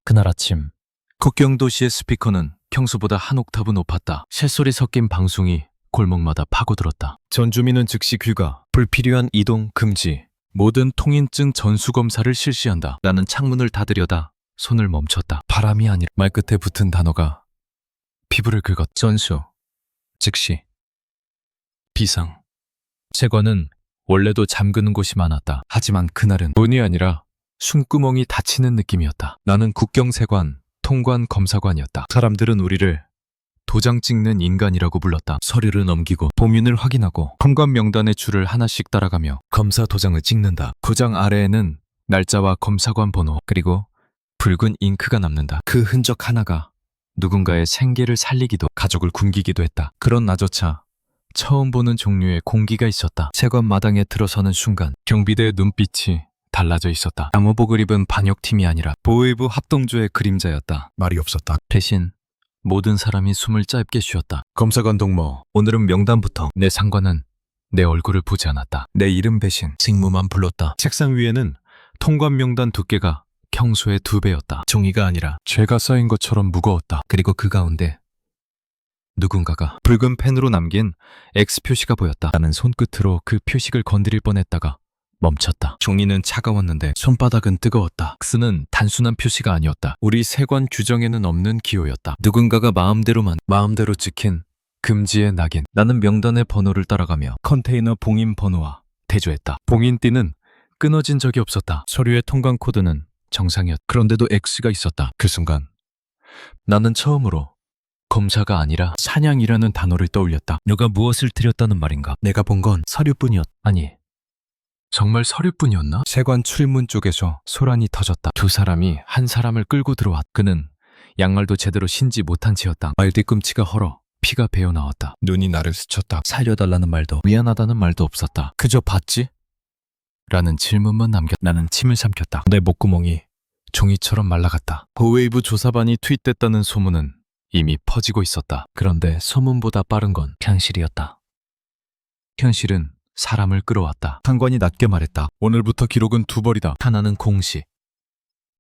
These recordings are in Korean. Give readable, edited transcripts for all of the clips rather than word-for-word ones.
그날 아침 국경 도시의 스피커는 평소보다 한 옥타브 높았다. 새소리 섞인 방송이 골목마다 파고들었다. 전 주민은 즉시 귀가, 불필요한 이동 금지, 모든 통인증 전수검사를 실시한다. 나는 창문을 닫으려다 손을 멈췄다. 바람이 아니라 말끝에 붙은 단어가 피부를 긁었다. 전수, 즉시, 비상. 세관은 원래도 잠그는 곳이 많았다. 하지만 그날은 문이 아니라 숨구멍이 닫히는 느낌이었다. 나는 국경세관, 통관 검사관이었다. 사람들은 우리를 도장 찍는 인간이라고 불렀다. 서류를 넘기고 보민을 확인하고 통관 명단의 줄을 하나씩 따라가며 검사 도장을 찍는다. 도장 아래에는 날짜와 검사관 번호 그리고 붉은 잉크가 남는다. 그 흔적 하나가 누군가의 생계를 살리기도 가족을 굶기기도 했다. 그런 나조차 처음 보는 종류의 공기가 있었다. 세관 마당에 들어서는 순간 경비대의 눈빛이 달라져 있었다. 암호복을 입은 반역팀이 아니라 보위부 합동조의 그림자였다. 말이 없었다. 대신 모든 사람이 숨을 짧게 쉬었다. 검사관 동무, 오늘은 명단부터. 내 상관은 내 얼굴을 보지 않았다. 내 이름 대신 직무만 불렀다. 책상 위에는 통관 명단 두께가 평소의 2배였다. 종이가 아니라 죄가 쌓인 것처럼 무거웠다. 그리고 그 가운데 누군가가 붉은 펜으로 남긴 X 표시가 보였다. 나는 손끝으로 그 표식을 건드릴 뻔했다가 멈췄다. 종이는 차가웠는데 손바닥은 뜨거웠다. X는 단순한 표시가 아니었다. 우리 세관 규정에는 없는 기호였다. 누군가가 마음대로 찍힌 금지의 낙인. 나는 명단의 번호를 따라가며 컨테이너 봉인 번호와 대조했다. 봉인띠는 끊어진 적이 없었다. 서류의 통관 코드는 정상이었다. 그런데도 X가 있었다. 그 순간 나는 처음으로 검사가 아니라 사냥이라는 단어를 떠올렸다. 너가 무엇을 들였다는 말인가? 내가 본 건 서류뿐이었다. 아니, 정말 서류뿐이었나? 세관 출입문 쪽에서 소란이 터졌다. 두 사람이 한 사람을 끌고 들어왔다. 그는 양말도 제대로 신지 못한 채였다. 말 뒤꿈치가 헐어 피가 배어 나왔다. 눈이 나를 스쳤다. 살려달라는 말도 미안하다는 말도 없었다. 그저 봤지? 라는 질문만 남겼다. 나는 침을 삼켰다. 내 목구멍이 종이처럼 말라갔다. 보웨이브 조사반이 투입됐다는 소문은 이미 퍼지고 있었다. 그런데 소문보다 빠른 건 현실이었다. 현실은 사람을 끌어왔다. 상관이 낮게 말했다. 오늘부터 기록은 2벌이다. 하나는 공시,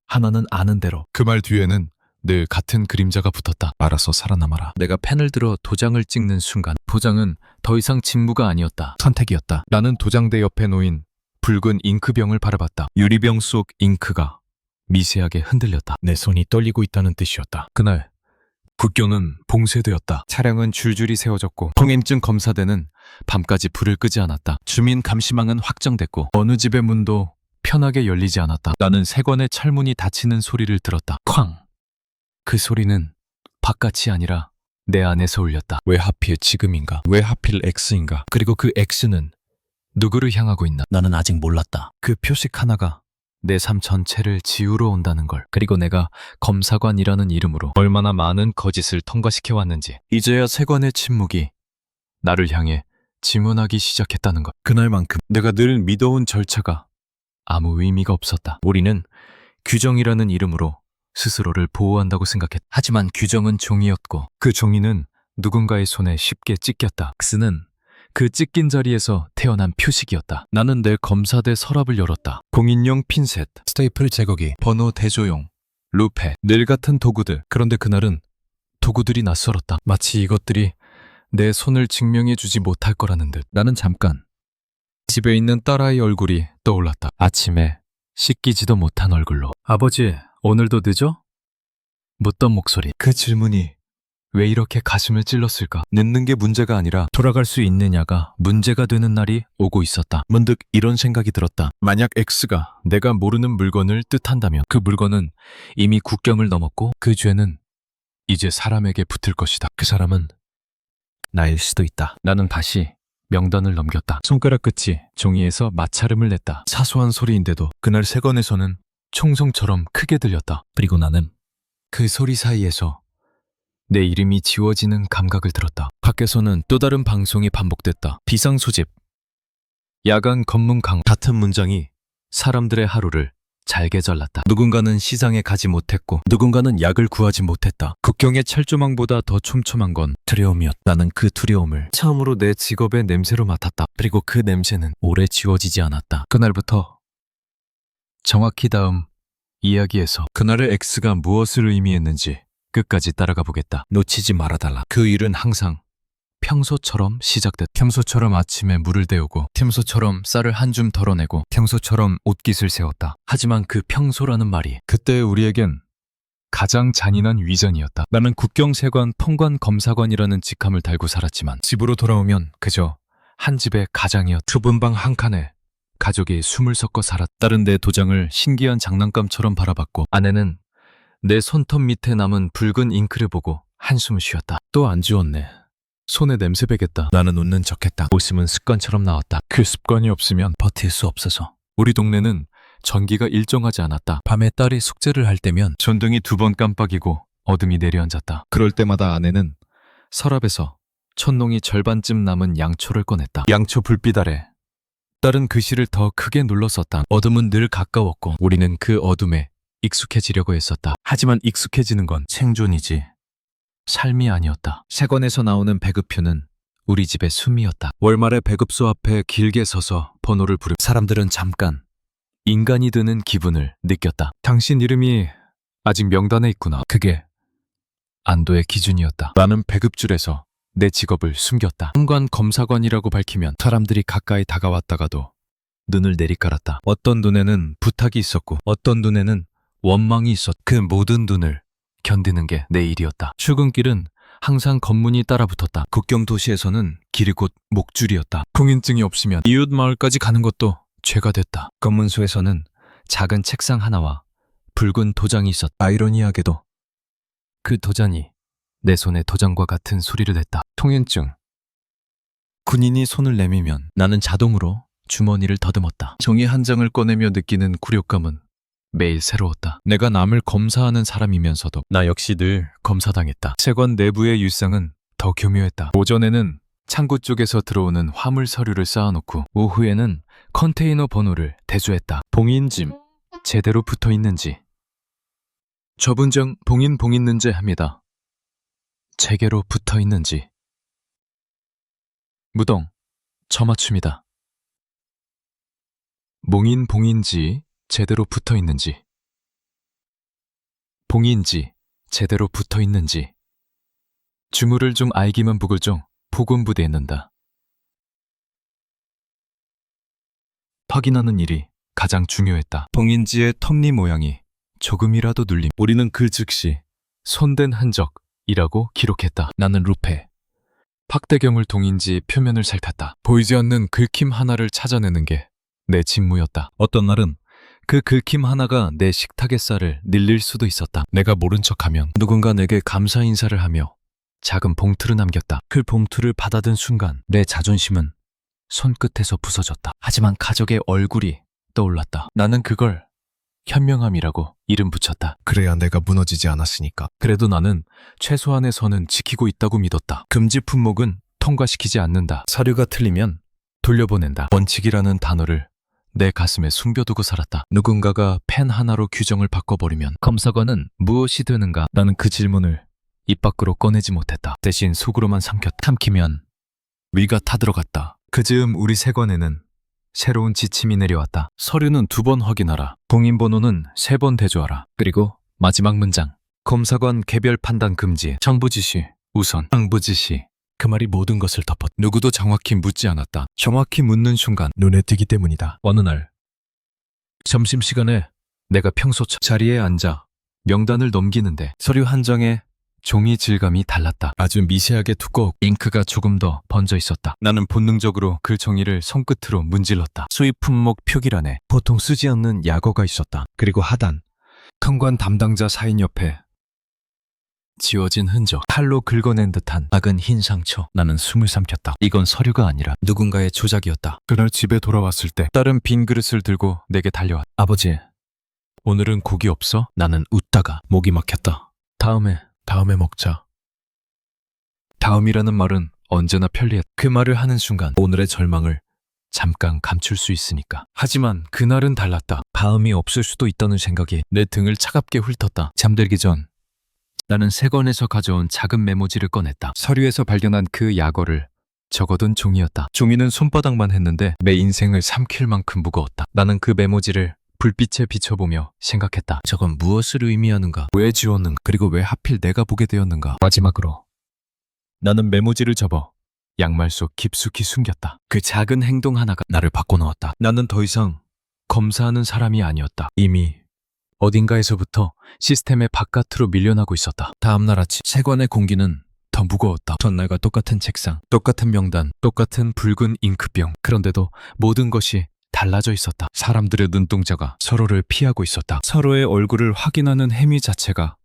하나는 아는 대로. 그 말 뒤에는 늘 같은 그림자가 붙었다. 알아서 살아남아라. 내가 펜을 들어 도장을 찍는 순간 도장은 더 이상 직무가 아니었다. 선택이었다. 나는 도장대 옆에 놓인 붉은 잉크병을 바라봤다. 유리병 속 잉크가 미세하게 흔들렸다. 내 손이 떨리고 있다는 뜻이었다. 그날 국경은 봉쇄되었다. 차량은 줄줄이 세워졌고 통행증 검사대는 밤까지 불을 끄지 않았다. 주민 감시망은 확정됐고 어느 집의 문도 편하게 열리지 않았다. 나는 세관의 철문이 닫히는 소리를 들었다. 쾅! 그 소리는 바깥이 아니라 내 안에서 울렸다. 왜 하필 지금인가? 왜 하필 X인가? 그리고 그 X는 누구를 향하고 있나? 나는 아직 몰랐다. 그 표식 하나가 내 삶 전체를 지우러 온다는 걸. 그리고 내가 검사관이라는 이름으로 얼마나 많은 거짓을 통과시켜왔는지. 이제야 세관의 침묵이 나를 향해 지문하기 시작했다는 것. 그날만큼 내가 늘 믿어온 절차가 아무 의미가 없었다. 우리는 규정이라는 이름으로 스스로를 보호한다고 생각했다. 하지만 규정은 종이였고 그 종이는 누군가의 손에 쉽게 찢겼다. X는 그 찢긴 자리에서 태어난 표식이었다. 나는 내 검사대 서랍을 열었다. 공인용 핀셋, 스테이플 제거기, 번호 대조용, 루페, 늘 같은 도구들. 그런데 그날은 도구들이 낯설었다. 마치 이것들이 내 손을 증명해주지 못할 거라는 듯. 나는 잠깐 집에 있는 딸아이 얼굴이 떠올랐다. 아침에 씻기지도 못한 얼굴로. 아버지, 오늘도 늦어? 묻던 목소리. 그 질문이 왜 이렇게 가슴을 찔렀을까? 늦는 게 문제가 아니라 돌아갈 수 있느냐가 문제가 되는 날이 오고 있었다. 문득 이런 생각이 들었다. 만약 X가 내가 모르는 물건을 뜻한다면 그 물건은 이미 국경을 넘었고 그 죄는 이제 사람에게 붙을 것이다. 그 사람은 나일 수도 있다. 나는 다시 명단을 넘겼다. 손가락 끝이 종이에서 마찰음을 냈다. 사소한 소리인데도 그날 세관에서는 총성처럼 크게 들렸다. 그리고 나는 그 소리 사이에서 내 이름이 지워지는 감각을 들었다. 밖에서는 또 다른 방송이 반복됐다. 비상소집, 야간 검문 강. 같은 문장이 사람들의 하루를 잘게 잘랐다. 누군가는 시장에 가지 못했고 누군가는 약을 구하지 못했다. 국경의 철조망보다 더 촘촘한 건 두려움이었다. 나는 그 두려움을 처음으로 내 직업의 냄새로 맡았다. 그리고 그 냄새는 오래 지워지지 않았다. 그날부터 정확히 다음 이야기에서 그날의 X가 무엇을 의미했는지 끝까지 따라가 보겠다. 놓치지 말아달라. 그 일은 항상 평소처럼 시작됐다. 평소처럼 아침에 물을 데우고, 평소처럼 쌀을 한 줌 덜어내고, 평소처럼 옷깃을 세웠다. 하지만 그 평소라는 말이 그때 우리에겐 가장 잔인한 위전이었다. 나는 국경세관 통관검사관이라는 직함을 달고 살았지만 집으로 돌아오면 그저 한 집의 가장이었다. 좁은 방 한 칸에 가족이 숨을 섞어 살았다. 딸은 내 도장을 신기한 장난감처럼 바라봤고, 아내는 내 손톱 밑에 남은 붉은 잉크를 보고 한숨을 쉬었다. 또 안 지웠네. 손에 냄새 배겠다. 나는 웃는 척했다. 웃음은 습관처럼 나왔다. 그 습관이 없으면 버틸 수 없어서. 우리 동네는 전기가 일정하지 않았다. 밤에 딸이 숙제를 할 때면 전등이 2번 깜빡이고 어둠이 내려앉았다. 그럴 때마다 아내는 서랍에서 촛농이 절반쯤 남은 양초를 꺼냈다. 양초 불빛 아래 딸은 글씨를 더 크게 눌러 썼다. 어둠은 늘 가까웠고 우리는 그 어둠에 익숙해지려고 했었다. 하지만 익숙해지는 건 생존이지 삶이 아니었다. 세관에서 나오는 배급표는 우리 집의 숨이었다. 월말에 배급소 앞에 길게 서서 번호를 부르 사람들은 잠깐 인간이 드는 기분을 느꼈다. 당신 이름이 아직 명단에 있구나. 그게 안도의 기준이었다. 나는 배급줄에서 내 직업을 숨겼다. 통관 검사관이라고 밝히면 사람들이 가까이 다가왔다가도 눈을 내리깔았다. 어떤 눈에는 부탁이 있었고 어떤 눈에는 원망이 있었다. 그 모든 눈을 견디는 게 내 일이었다. 출근길은 항상 검문이 따라붙었다. 국경 도시에서는 길이 곧 목줄이었다. 공인증이 없으면 이웃 마을까지 가는 것도 죄가 됐다. 검문소에서는 작은 책상 하나와 붉은 도장이 있었다. 아이러니하게도 그 도장이 내 손의 도장과 같은 소리를 냈다. 통행증. 군인이 손을 내밀면 나는 자동으로 주머니를 더듬었다. 종이 한 장을 꺼내며 느끼는 굴욕감은 매일 새로웠다. 내가 남을 검사하는 사람이면서도 나 역시 늘 검사당했다. 세관 내부의 일상은 더 교묘했다. 오전에는 창고 쪽에서 들어오는 화물 서류를 쌓아놓고 오후에는 컨테이너 번호를 대조했다. 봉인짐 제대로 붙어 있는지, 저분장 봉인는지 합니다. 제게로 붙어 있는지. 무동 저맞춤이다. 봉인지 제대로 붙어 있는지, 봉인지 제대로 붙어 있는지. 주무를 좀 알기만 북을 좀 보건부대했는다. 확인하는 일이 가장 중요했다. 봉인지의 톱니 모양이 조금이라도 눌림. 우리는 그 즉시 손댄 흔적이라고 기록했다. 나는 루페, 박대경을 동인지 표면을 살폈다. 보이지 않는 긁힘 하나를 찾아내는 게 내 직무였다. 어떤 날은 그 긁힘 하나가 내 식탁의 쌀을 늘릴 수도 있었다. 내가 모른 척하면 누군가 내게 감사 인사를 하며 작은 봉투를 남겼다. 그 봉투를 받아든 순간 내 자존심은 손끝에서 부서졌다. 하지만 가족의 얼굴이 떠올랐다. 나는 그걸 현명함이라고 이름 붙였다. 그래야 내가 무너지지 않았으니까. 그래도 나는 최소한의 선은 지키고 있다고 믿었다. 금지 품목은 통과시키지 않는다. 서류가 틀리면 돌려보낸다. 원칙이라는 단어를 내 가슴에 숨겨두고 살았다. 누군가가 펜 하나로 규정을 바꿔버리면 검사관은 무엇이 되는가? 나는 그 질문을 입 밖으로 꺼내지 못했다. 대신 속으로만 삼켰다. 삼키면 위가 타들어갔다. 그 즈음 우리 세관에는 새로운 지침이 내려왔다. 서류는 2번 확인하라. 봉인번호는 3번 대조하라. 그리고 마지막 문장. 검사관 개별 판단 금지. 정부 지시 우선. 당부 지시. 그 말이 모든 것을 덮었다. 누구도 정확히 묻지 않았다. 정확히 묻는 순간 눈에 띄기 때문이다. 어느 날 점심시간에 내가 평소처럼 자리에 앉아 명단을 넘기는데 서류 한 장에 종이 질감이 달랐다. 아주 미세하게 두꺼웠고 잉크가 조금 더 번져 있었다. 나는 본능적으로 그 종이를 손끝으로 문질렀다. 수입 품목 표기란에 보통 쓰지 않는 약어가 있었다. 그리고 하단 통관 담당자 사인 옆에 지워진 흔적, 칼로 긁어낸 듯한 작은 흰 상처. 나는 숨을 삼켰다. 이건 서류가 아니라 누군가의 조작이었다. 그날 집에 돌아왔을 때 딸은 빈 그릇을 들고 내게 달려왔다. 아버지, 오늘은 고기 없어? 나는 웃다가 목이 막혔다. 다음에 먹자. 다음이라는 말은 언제나 편리했다. 그 말을 하는 순간 오늘의 절망을 잠깐 감출 수 있으니까. 하지만 그날은 달랐다. 다음이 없을 수도 있다는 생각이 내 등을 차갑게 훑었다. 잠들기 전 나는 세관에서 가져온 작은 메모지를 꺼냈다. 서류에서 발견한 그 약어를 적어둔 종이였다. 종이는 손바닥만 했는데 내 인생을 삼킬 만큼 무거웠다. 나는 그 메모지를 불빛에 비춰보며 생각했다. 저건 무엇을 의미하는가? 왜 지웠는가? 그리고 왜 하필 내가 보게 되었는가? 마지막으로 나는 메모지를 접어 양말 속 깊숙이 숨겼다. 그 작은 행동 하나가 나를 바꿔놓았다. 나는 더 이상 검사하는 사람이 아니었다. 이미 어딘가에서부터 시스템의 바깥으로 밀려나고 있었다. 다음날 아침 세관의 공기는 더 무거웠다. 전날과 똑같은 책상, 똑같은 명단, 똑같은 붉은 잉크병. 그런데도 모든 것이 달라져 있었다. 사람들의 눈동자가 서로를 피하고 있었다. 서로의 얼굴을 확인하는 행위 자체가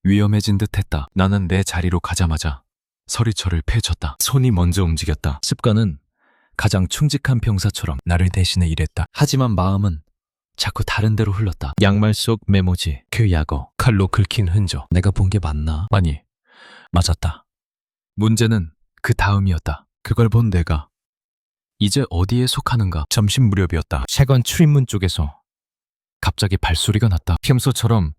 위험해진 듯했다. 나는 내 자리로 가자마자 서리철을 펼쳤다. 손이 먼저 움직였다. 습관은 가장 충직한 병사처럼 나를 대신해 일했다. 하지만 마음은 자꾸 다른 데로 흘렀다. 양말 속 메모지, 그 약어, 칼로 긁힌 흔적. 내가 본 게 맞나? 아니, 맞았다. 문제는 그 다음이었다. 그걸 본 내가 이제 어디에 속하는가? 점심 무렵이었다. 세관 출입문 쪽에서 갑자기 발소리가 났다. 평소처럼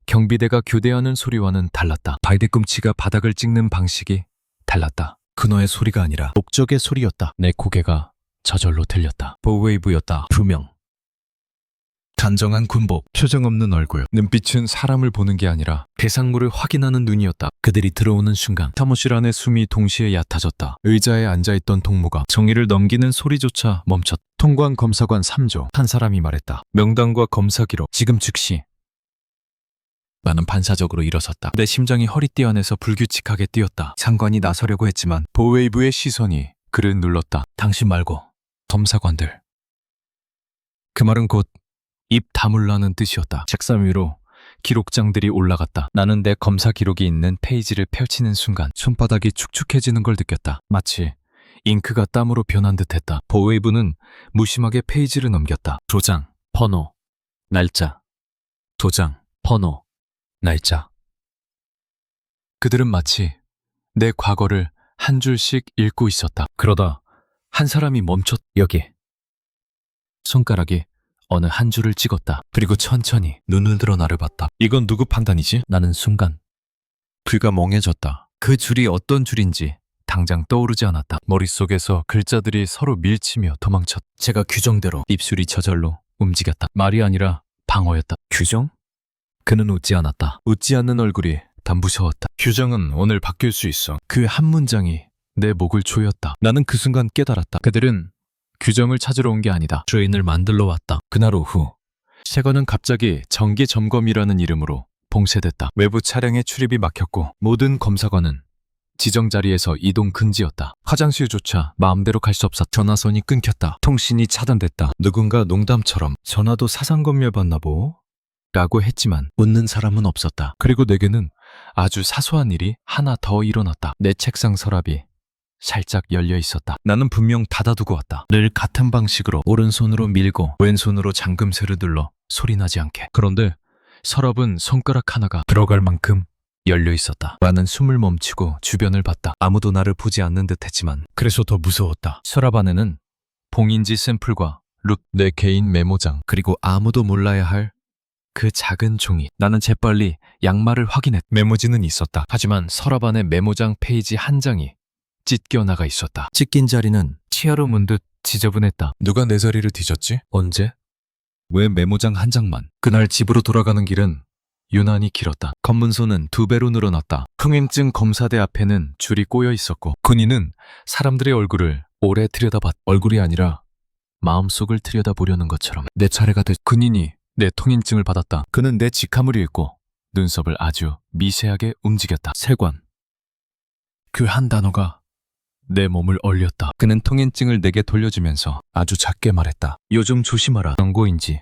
경비대가 교대하는 소리와는 달랐다. 발뒤꿈치가 바닥을 찍는 방식이 달랐다. 그너의 소리가 아니라 목적의 소리였다. 내 고개가 저절로 들렸다. 보웨이브였다. 분명. 단정한 군복, 표정 없는 얼굴, 눈빛은 사람을 보는 게 아니라 대상물을 확인하는 눈이었다. 그들이 들어오는 순간 사무실 안의 숨이 동시에 얕아졌다. 의자에 앉아있던 동무가 종이를 넘기는 소리조차 멈췄다. 통관 검사관 3조. 한 사람이 말했다. 명단과 검사 기록, 지금 즉시. 나는 반사적으로 일어섰다. 내 심장이 허리띠 안에서 불규칙하게 뛰었다. 상관이 나서려고 했지만 보웨이브의 시선이 그를 눌렀다. 당신 말고 검사관들. 그 말은 곧 입 다물라는 뜻이었다. 책상 위로 기록장들이 올라갔다. 나는 내 검사 기록이 있는 페이지를 펼치는 순간 손바닥이 축축해지는 걸 느꼈다. 마치 잉크가 땀으로 변한 듯했다. 보웨이브는 무심하게 페이지를 넘겼다. 도장, 번호, 날짜. 도장, 번호, 날짜. 그들은 마치 내 과거를 한 줄씩 읽고 있었다. 그러다 한 사람이 멈췄. 여기. 손가락이 어느 한 줄을 찍었다. 그리고 천천히 눈을 들어 나를 봤다. 이건 누구 판단이지? 나는 순간 귀가 멍해졌다. 그 줄이 어떤 줄인지 당장 떠오르지 않았다. 머릿속에서 글자들이 서로 밀치며 도망쳤다. 제가 규정대로 입술이 저절로 움직였다. 말이 아니라 방어였다. 규정? 그는 웃지 않았다. 웃지 않는 얼굴이 다 무서웠다. 규정은 오늘 바뀔 수 있어. 그 한 문장이 내 목을 조였다. 나는 그 순간 깨달았다. 그들은 규정을 찾으러 온 게 아니다. 주인을 만들러 왔다. 그날 오후 세관은 갑자기 정기 점검이라는 이름으로 봉쇄됐다. 외부 차량의 출입이 막혔고 모든 검사관은 지정 자리에서 이동 금지였다. 화장실조차 마음대로 갈 수 없었다. 전화선이 끊겼다. 통신이 차단됐다. 누군가 농담처럼 전화도 사상검열받나 보? 라고 했지만 웃는 사람은 없었다. 그리고 내게는 아주 사소한 일이 하나 더 일어났다. 내 책상 서랍이 살짝 열려 있었다. 나는 분명 닫아두고 왔다. 늘 같은 방식으로 오른손으로 밀고 왼손으로 잠금쇠를 눌러 소리나지 않게. 그런데 서랍은 손가락 하나가 들어갈 만큼 열려 있었다. 나는 숨을 멈추고 주변을 봤다. 아무도 나를 보지 않는 듯 했지만 그래서 더 무서웠다. 서랍 안에는 봉인지 샘플과 룻, 내 개인 메모장, 그리고 아무도 몰라야 할 그 작은 종이. 나는 재빨리 양말을 확인했다. 메모지는 있었다. 하지만 서랍 안에 메모장 페이지 한 장이 찢겨 나가 있었다. 찢긴 자리는 치아로 문 듯 지저분했다. 누가 내 자리를 뒤졌지? 언제? 왜 메모장 한 장만? 그날 집으로 돌아가는 길은 유난히 길었다. 검문소는 2배로 늘어났다. 흥행증 검사대 앞에는 줄이 꼬여 있었고 군인은 사람들의 얼굴을 오래 들여다봤다. 얼굴이 아니라 마음속을 들여다보려는 것처럼. 내 차례가 됐. 군인이 내 통행증을 받았다. 그는 내 직함을 읽고 눈썹을 아주 미세하게 움직였다. 세관. 그 한 단어가 내 몸을 얼렸다. 그는 통행증을 내게 돌려주면서 아주 작게 말했다. 요즘 조심하라. 경고인지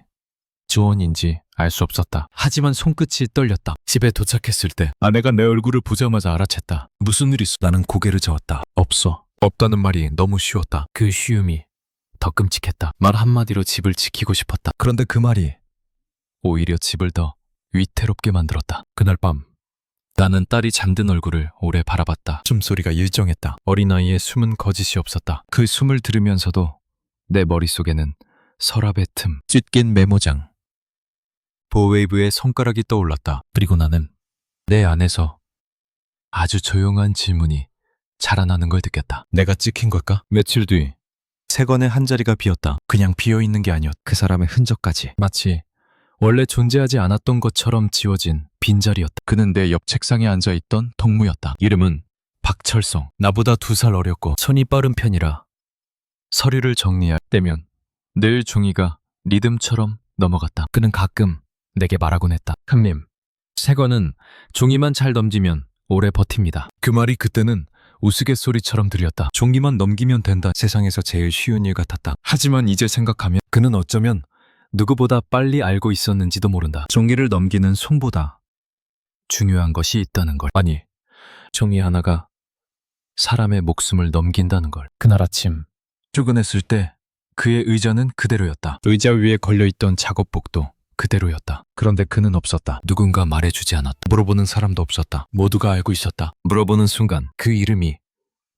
조언인지 알 수 없었다. 하지만 손끝이 떨렸다. 집에 도착했을 때 아내가 내 얼굴을 보자마자 알아챘다. 무슨 일 있어? 나는 고개를 저었다. 없어. 없다는 말이 너무 쉬웠다. 그 쉬움이 더 끔찍했다. 말 한마디로 집을 지키고 싶었다. 그런데 그 말이 오히려 집을 더 위태롭게 만들었다. 그날 밤 나는 딸이 잠든 얼굴을 오래 바라봤다. 숨소리가 일정했다. 어린아이의 숨은 거짓이 없었다. 그 숨을 들으면서도 내 머릿속에는 서랍의 틈, 찢긴 메모장, 보웨이브의 손가락이 떠올랐다. 그리고 나는 내 안에서 아주 조용한 질문이 자라나는 걸 느꼈다. 내가 찍힌 걸까? 며칠 뒤 세건의 한 자리가 비었다. 그냥 비어있는 게 아니었다. 그 사람의 흔적까지. 마치 원래 존재하지 않았던 것처럼 지워진 빈자리였다. 그는 내 옆 책상에 앉아있던 동무였다. 이름은 박철성. 나보다 2살 어렸고 손이 빠른 편이라 서류를 정리할 때면 늘 종이가 리듬처럼 넘어갔다. 그는 가끔 내게 말하곤 했다. 형님, 세건은 종이만 잘 넘기면 오래 버팁니다. 그 말이 그때는 우스갯소리처럼 들렸다. 종이만 넘기면 된다. 세상에서 제일 쉬운 일 같았다. 하지만 이제 생각하면 그는 어쩌면 누구보다 빨리 알고 있었는지도 모른다. 종이를 넘기는 손보다 중요한 것이 있다는 걸. 아니, 종이 하나가 사람의 목숨을 넘긴다는 걸. 그날 아침 출근했을 때 그의 의자는 그대로였다. 의자 위에 걸려있던 작업복도 그대로였다. 그런데 그는 없었다. 누군가 말해주지 않았다. 물어보는 사람도 없었다. 모두가 알고 있었다. 물어보는 순간 그 이름이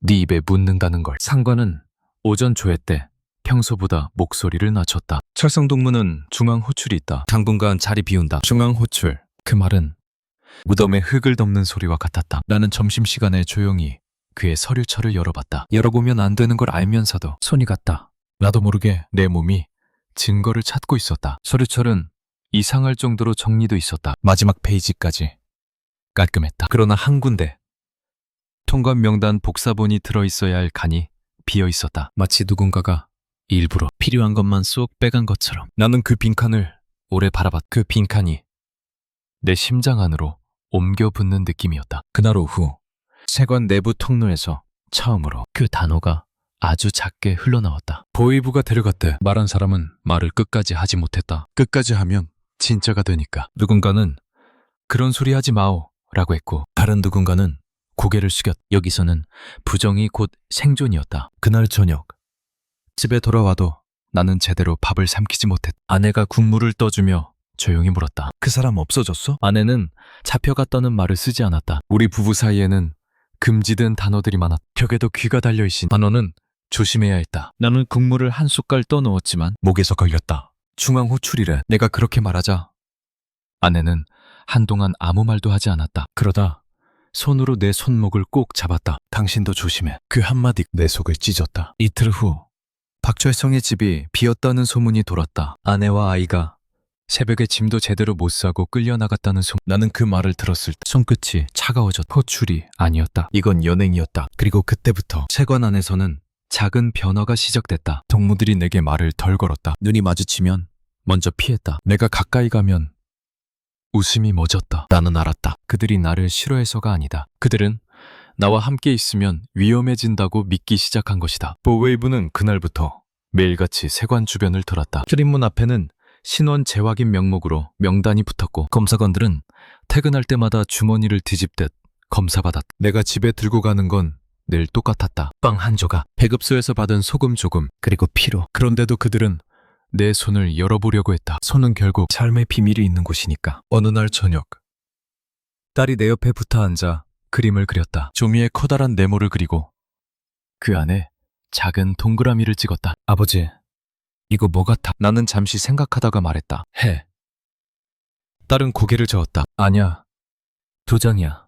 네 입에 묻는다는 걸. 상관은 오전 조회 때 평소보다 목소리를 낮췄다. 철성 동무는 중앙 호출이 있다. 당분간 자리 비운다. 중앙 호출. 그 말은 무덤에 흙을 덮는 소리와 같았다. 나는 점심시간에 조용히 그의 서류철을 열어봤다. 열어보면 안 되는 걸 알면서도 손이 갔다. 나도 모르게 내 몸이 증거를 찾고 있었다. 서류철은 이상할 정도로 정리돼 있었다. 마지막 페이지까지 깔끔했다. 그러나 한 군데 통관 명단 복사본이 들어있어야 할 칸이 비어 있었다. 마치 누군가가 일부러 필요한 것만 쏙 빼간 것처럼. 나는 그 빈칸을 오래 바라봤다. 그 빈칸이 내 심장 안으로 옮겨 붙는 느낌이었다. 그날 오후 세관 내부 통로에서 처음으로 그 단어가 아주 작게 흘러나왔다. 보위부가 데려갔대. 말한 사람은 말을 끝까지 하지 못했다. 끝까지 하면 진짜가 되니까. 누군가는 그런 소리 하지 마오 라고 했고, 다른 누군가는 고개를 숙였. 여기서는 부정이 곧 생존이었다. 그날 저녁 집에 돌아와도 나는 제대로 밥을 삼키지 못했다. 아내가 국물을 떠주며 조용히 물었다. 그 사람 없어졌어? 아내는 잡혀갔다는 말을 쓰지 않았다. 우리 부부 사이에는 금지된 단어들이 많았다. 벽에도 귀가 달려있신 단어는 조심해야 했다. 나는 국물을 한 숟갈 떠넣었지만 목에서 걸렸다. 중앙 호출이래. 내가 그렇게 말하자 아내는 한동안 아무 말도 하지 않았다. 그러다 손으로 내 손목을 꼭 잡았다. 당신도 조심해. 그 한마디 내 속을 찢었다. 이틀 후 박철성의 집이 비었다는 소문이 돌았다. 아내와 아이가 새벽에 짐도 제대로 못 싸고 끌려나갔다는 소문. 나는 그 말을 들었을 때 손끝이 차가워졌다. 호출이 아니었다. 이건 연행이었다. 그리고 그때부터 세관 안에서는 작은 변화가 시작됐다. 동무들이 내게 말을 덜 걸었다. 눈이 마주치면 먼저 피했다. 내가 가까이 가면 웃음이 멎었다. 나는 알았다. 그들이 나를 싫어해서가 아니다. 그들은 나와 함께 있으면 위험해진다고 믿기 시작한 것이다. 보웨이브는 그날부터 매일같이 세관 주변을 돌았다. 출입문 앞에는 신원 재확인 명목으로 명단이 붙었고, 검사관들은 퇴근할 때마다 주머니를 뒤집듯 검사받았다. 내가 집에 들고 가는 건 늘 똑같았다. 빵 한 조각, 배급소에서 받은 소금 조금, 그리고 피로. 그런데도 그들은 내 손을 열어보려고 했다. 손은 결국 삶의 비밀이 있는 곳이니까. 어느 날 저녁 딸이 내 옆에 붙어 앉아 그림을 그렸다. 종이에 커다란 네모를 그리고 그 안에 작은 동그라미를 찍었다. 아버지, 이거 뭐 같아? 나는 잠시 생각하다가 말했다. 해. 딸은 고개를 저었다. 아냐, 도장이야.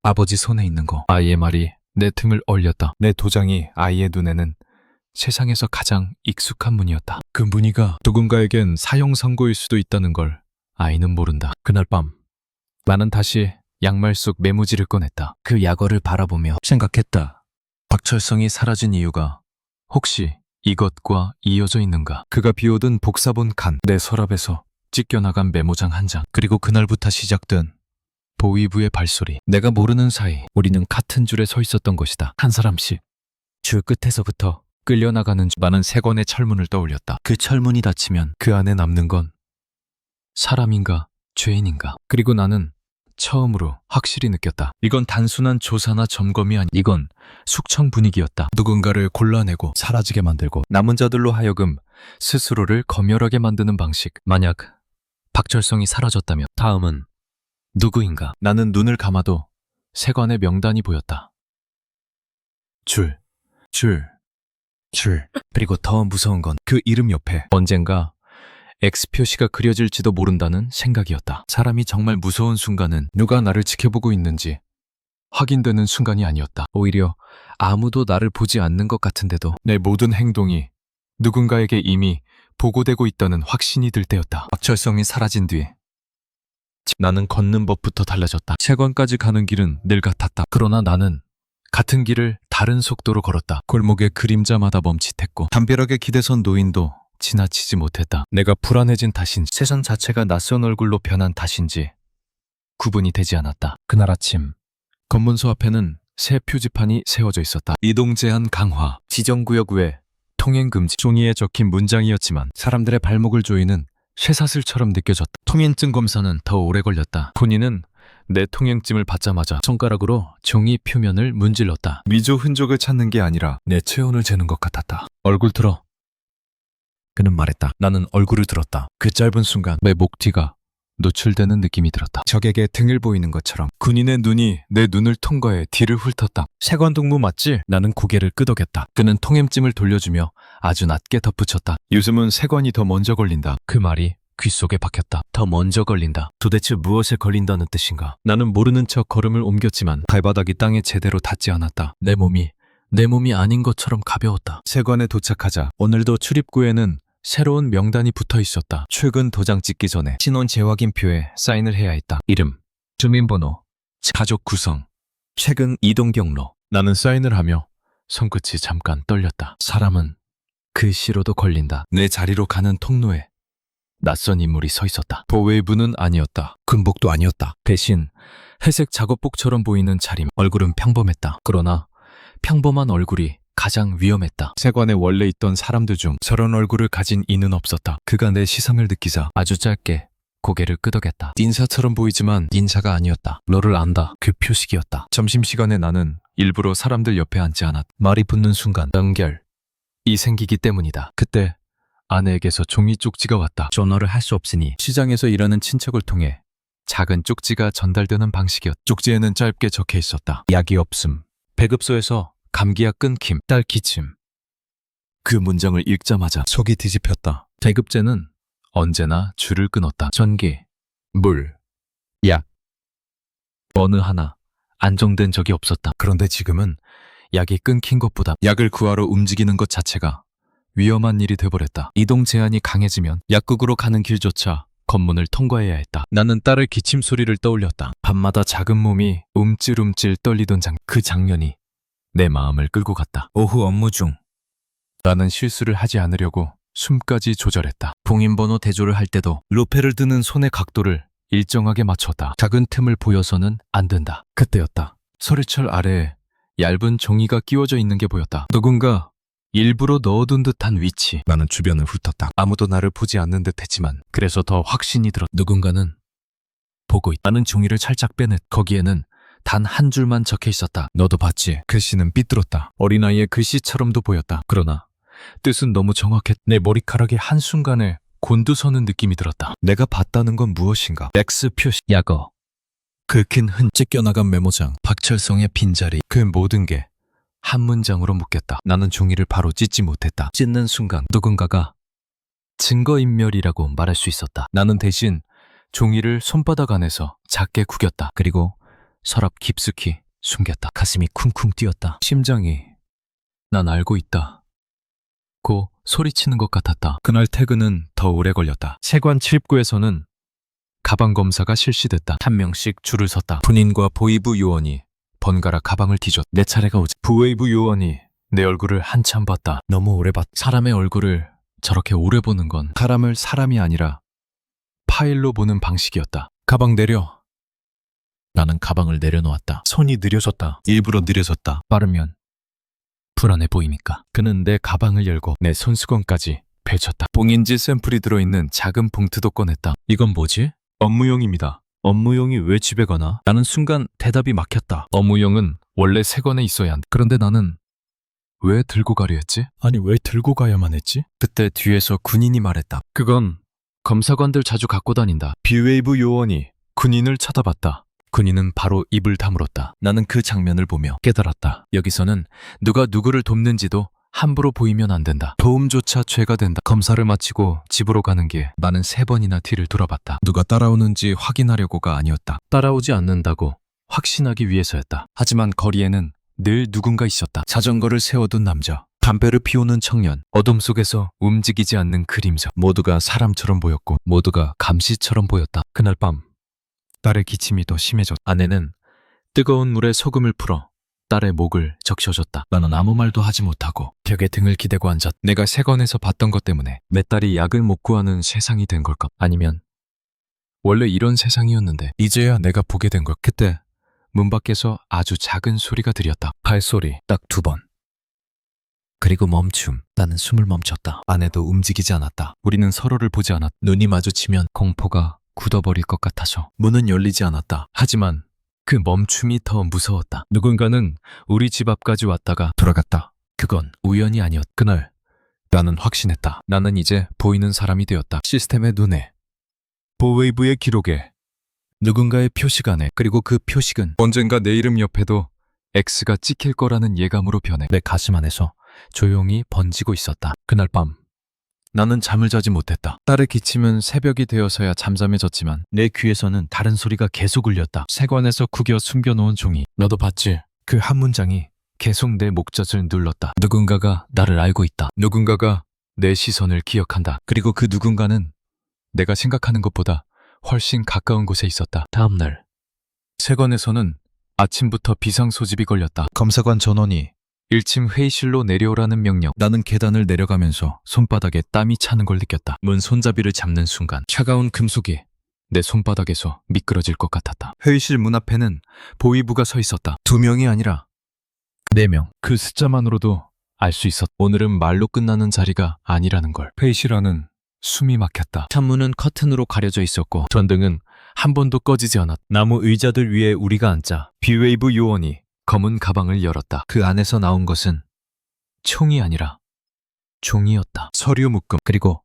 아버지 손에 있는 거. 아이의 말이 내 등을 얼렸다. 내 도장이 아이의 눈에는 세상에서 가장 익숙한 무늬였다. 그 무늬가 누군가에겐 사형 선고일 수도 있다는 걸 아이는 모른다. 그날 밤 나는 다시 양말 속 메모지를 꺼냈다. 그 약어를 바라보며 생각했다. 박철성이 사라진 이유가 혹시 이것과 이어져 있는가? 그가 비워둔 복사본 칸, 내 서랍에서 찢겨나간 메모장 한 장, 그리고 그날부터 시작된 보위부의 발소리. 내가 모르는 사이 우리는 같은 줄에 서 있었던 것이다. 한 사람씩 줄 끝에서부터 끌려나가는 줄. 나는 세권의 철문을 떠올렸다. 그 철문이 닫히면 그 안에 남는 건 사람인가 죄인인가. 그리고 나는 처음으로 확실히 느꼈다. 이건 단순한 조사나 점검이 아니, 이건 숙청 분위기였다. 누군가를 골라내고 사라지게 만들고 남은 자들로 하여금 스스로를 검열하게 만드는 방식. 만약 박철성이 사라졌다면 다음은 누구인가? 나는 눈을 감아도 세관의 명단이 보였다. 줄. 그리고 더 무서운 건 그 이름 옆에 언젠가 X 표시가 그려질지도 모른다는 생각이었다. 사람이 정말 무서운 순간은 누가 나를 지켜보고 있는지 확인되는 순간이 아니었다. 오히려 아무도 나를 보지 않는 것 같은데도 내 모든 행동이 누군가에게 이미 보고되고 있다는 확신이 들 때였다. 박철성이 사라진 뒤 나는 걷는 법부터 달라졌다. 세관까지 가는 길은 늘 같았다. 그러나 나는 같은 길을 다른 속도로 걸었다. 골목의 그림자마다 멈칫했고 담벼락에 기대선 노인도 지나치지 못했다. 내가 불안해진 탓인지 세상 자체가 낯선 얼굴로 변한 탓인지 구분이 되지 않았다. 그날 아침 검문소 앞에는 새 표지판이 세워져 있었다. 이동 제한 강화, 지정구역 외 통행 금지. 종이에 적힌 문장이었지만 사람들의 발목을 조이는 쇠사슬처럼 느껴졌다. 통행증 검사는 더 오래 걸렸다. 본인은 내 통행증을 받자마자 손가락으로 종이 표면을 문질렀다. 미조 흔적을 찾는 게 아니라 내 체온을 재는 것 같았다. 얼굴 들어. 그는 말했다. 나는 얼굴을 들었다. 그 짧은 순간 내 목 뒤가 노출되는 느낌이 들었다. 적에게 등을 보이는 것처럼 군인의 눈이 내 눈을 통과해 뒤를 훑었다. 세관동무 맞지? 나는 고개를 끄덕였다. 그는 통행증을 돌려주며 아주 낮게 덧붙였다. 요즘은 세관이 더 먼저 걸린다. 그 말이 귓속에 박혔다. 더 먼저 걸린다. 도대체 무엇에 걸린다는 뜻인가? 나는 모르는 척 걸음을 옮겼지만 발바닥이 땅에 제대로 닿지 않았다. 내 몸이 아닌 것처럼 가벼웠다. 세관에 도착하자 오늘도 출입구에는 새로운 명단이 붙어 있었다. 출근 도장 찍기 전에 신원 재확인표에 사인을 해야 했다. 이름, 주민번호, 가족 구성, 최근 이동 경로. 나는 사인을 하며 손끝이 잠깐 떨렸다. 사람은 글씨로도 걸린다. 내 자리로 가는 통로에 낯선 인물이 서 있었다. 보웨이브는 아니었다. 군복도 아니었다. 대신 회색 작업복처럼 보이는 차림. 얼굴은 평범했다. 그러나 평범한 얼굴이 가장 위험했다. 세관에 원래 있던 사람들 중 저런 얼굴을 가진 이는 없었다. 그가 내 시선을 느끼자 아주 짧게 고개를 끄덕였다. 인사처럼 보이지만 인사가 아니었다. 너를 안다. 그 표식이었다. 점심시간에 나는 일부러 사람들 옆에 앉지 않았다. 말이 붙는 순간 연결이 생기기 때문이다. 그때 아내에게서 종이 쪽지가 왔다. 전화를 할 수 없으니 시장에서 일하는 친척을 통해 작은 쪽지가 전달되는 방식이었다. 쪽지에는 짧게 적혀 있었다. 약이 없음. 배급소에서 감기약 끊김, 딸 기침. 그 문장을 읽자마자 속이 뒤집혔다. 배급제는 언제나 줄을 끊었다. 전기, 물, 약. 어느 하나 안정된 적이 없었다. 그런데 지금은 약이 끊긴 것보다 약을 구하러 움직이는 것 자체가 위험한 일이 돼버렸다. 이동 제한이 강해지면 약국으로 가는 길조차 검문을 통과해야 했다. 나는 딸의 기침 소리를 떠올렸다. 밤마다 작은 몸이 움찔움찔 떨리던 그 장면이 내 마음을 끌고 갔다. 오후 업무 중 나는 실수를 하지 않으려고 숨까지 조절했다. 봉인번호 대조를 할 때도 로페를 드는 손의 각도를 일정하게 맞췄다. 작은 틈을 보여서는 안 된다. 그때였다. 서리철 아래에 얇은 종이가 끼워져 있는 게 보였다. 누군가 일부러 넣어둔 듯한 위치. 나는 주변을 훑었다. 아무도 나를 보지 않는 듯 했지만 그래서 더 확신이 들었다. 누군가는 보고 있다. 나는 종이를 살짝 빼냈. 거기에는 단 한 줄만 적혀 있었다. 너도 봤지? 글씨는 삐뚤었다. 어린아이의 글씨처럼도 보였다. 그러나 뜻은 너무 정확했. 내 머리카락이 한순간에 곤두서는 느낌이 들었다. 내가 봤다는 건 무엇인가? X 표시, 약어, 긁힌 찢겨나간 메모장, 박철성의 빈자리. 그 모든 게 한 문장으로 묶였다. 나는 종이를 바로 찢지 못했다. 찢는 순간 누군가가 증거인멸이라고 말할 수 있었다. 나는 대신 종이를 손바닥 안에서 작게 구겼다. 그리고 서랍 깊숙이 숨겼다. 가슴이 쿵쿵 뛰었다. 심장이 난 알고 있다 고 소리치는 것 같았다. 그날 퇴근은 더 오래 걸렸다. 세관 출입구에서는 가방 검사가 실시됐다. 한 명씩 줄을 섰다. 군인과 보이부 요원이 번갈아 가방을 뒤졌다. 내 차례가 오자 보이부 요원이 내 얼굴을 한참 봤다. 너무 오래 봤다. 사람의 얼굴을 저렇게 오래 보는 건 사람을 사람이 아니라 파일로 보는 방식이었다. 가방 내려. 나는 가방을 내려놓았다. 손이 느려졌다. 일부러 느려졌다. 빠르면 불안해 보이니까. 그는 내 가방을 열고 내 손수건까지 펼쳤다. 봉인지 샘플이 들어있는 작은 봉투도 꺼냈다. 이건 뭐지? 업무용입니다. 업무용이 왜 집에 가나? 나는 순간 대답이 막혔다. 업무용은 원래 세관에 있어야 한다. 그런데 나는 왜 들고 가려 했지? 아니 왜 들고 가야만 했지? 그때 뒤에서 군인이 말했다. 그건 검사관들 자주 갖고 다닌다. 비웨이브 요원이 군인을 쳐다봤다. 군인은 바로 입을 다물었다. 나는 그 장면을 보며 깨달았다. 여기서는 누가 누구를 돕는지도 함부로 보이면 안 된다. 도움조차 죄가 된다. 검사를 마치고 집으로 가는 길 나는 3번이나 뒤를 돌아봤다. 누가 따라오는지 확인하려고가 아니었다. 따라오지 않는다고 확신하기 위해서였다. 하지만 거리에는 늘 누군가 있었다. 자전거를 세워둔 남자, 담배를 피우는 청년, 어둠 속에서 움직이지 않는 그림자. 모두가 사람처럼 보였고 모두가 감시처럼 보였다. 그날 밤 딸의 기침이 더 심해졌다. 아내는 뜨거운 물에 소금을 풀어 딸의 목을 적셔줬다. 나는 아무 말도 하지 못하고 벽에 등을 기대고 앉았다. 내가 세관에서 봤던 것 때문에 내 딸이 약을 못 구하는 세상이 된 걸까? 아니면 원래 이런 세상이었는데 이제야 내가 보게 된 걸. 그때 문 밖에서 아주 작은 소리가 들렸다. 발소리 딱 2번. 그리고 멈춤. 나는 숨을 멈췄다. 아내도 움직이지 않았다. 우리는 서로를 보지 않았다. 눈이 마주치면 공포가 굳어버릴 것 같아서 문은 열리지 않았다. 하지만 그 멈춤이 더 무서웠다. 누군가는 우리 집 앞까지 왔다가 돌아갔다. 그건 우연이 아니었다. 그날 나는 확신했다. 나는 이제 보이는 사람이 되었다. 시스템의 눈에, 보웨이브의 기록에, 누군가의 표시간에, 그리고 그 표식은 언젠가 내 이름 옆에도 X가 찍힐 거라는 예감으로 변해 내 가슴 안에서 조용히 번지고 있었다. 그날 밤 나는 잠을 자지 못했다. 딸의 기침은 새벽이 되어서야 잠잠해졌지만 내 귀에서는 다른 소리가 계속 울렸다. 세관에서 구겨 숨겨놓은 종이. 너도 봤지? 그 한 문장이 계속 내 목젖을 눌렀다. 누군가가 나를 알고 있다. 누군가가 내 시선을 기억한다. 그리고 그 누군가는 내가 생각하는 것보다 훨씬 가까운 곳에 있었다. 다음 날 세관에서는 아침부터 비상 소집이 걸렸다. 검사관 전원이 1층 회의실로 내려오라는 명령. 나는 계단을 내려가면서 손바닥에 땀이 차는 걸 느꼈다. 문 손잡이를 잡는 순간 차가운 금속이 내 손바닥에서 미끄러질 것 같았다. 회의실 문 앞에는 보위부가 서 있었다. 2명이 아니라 4명. 그 숫자만으로도 알 수 있었다. 오늘은 말로 끝나는 자리가 아니라는 걸. 회의실 안은 숨이 막혔다. 창문은 커튼으로 가려져 있었고 전등은 한 번도 꺼지지 않았다. 나무 의자들 위에 우리가 앉자 비웨이브 요원이 검은 가방을 열었다. 그 안에서 나온 것은 총이 아니라 종이었다. 서류 묶음 그리고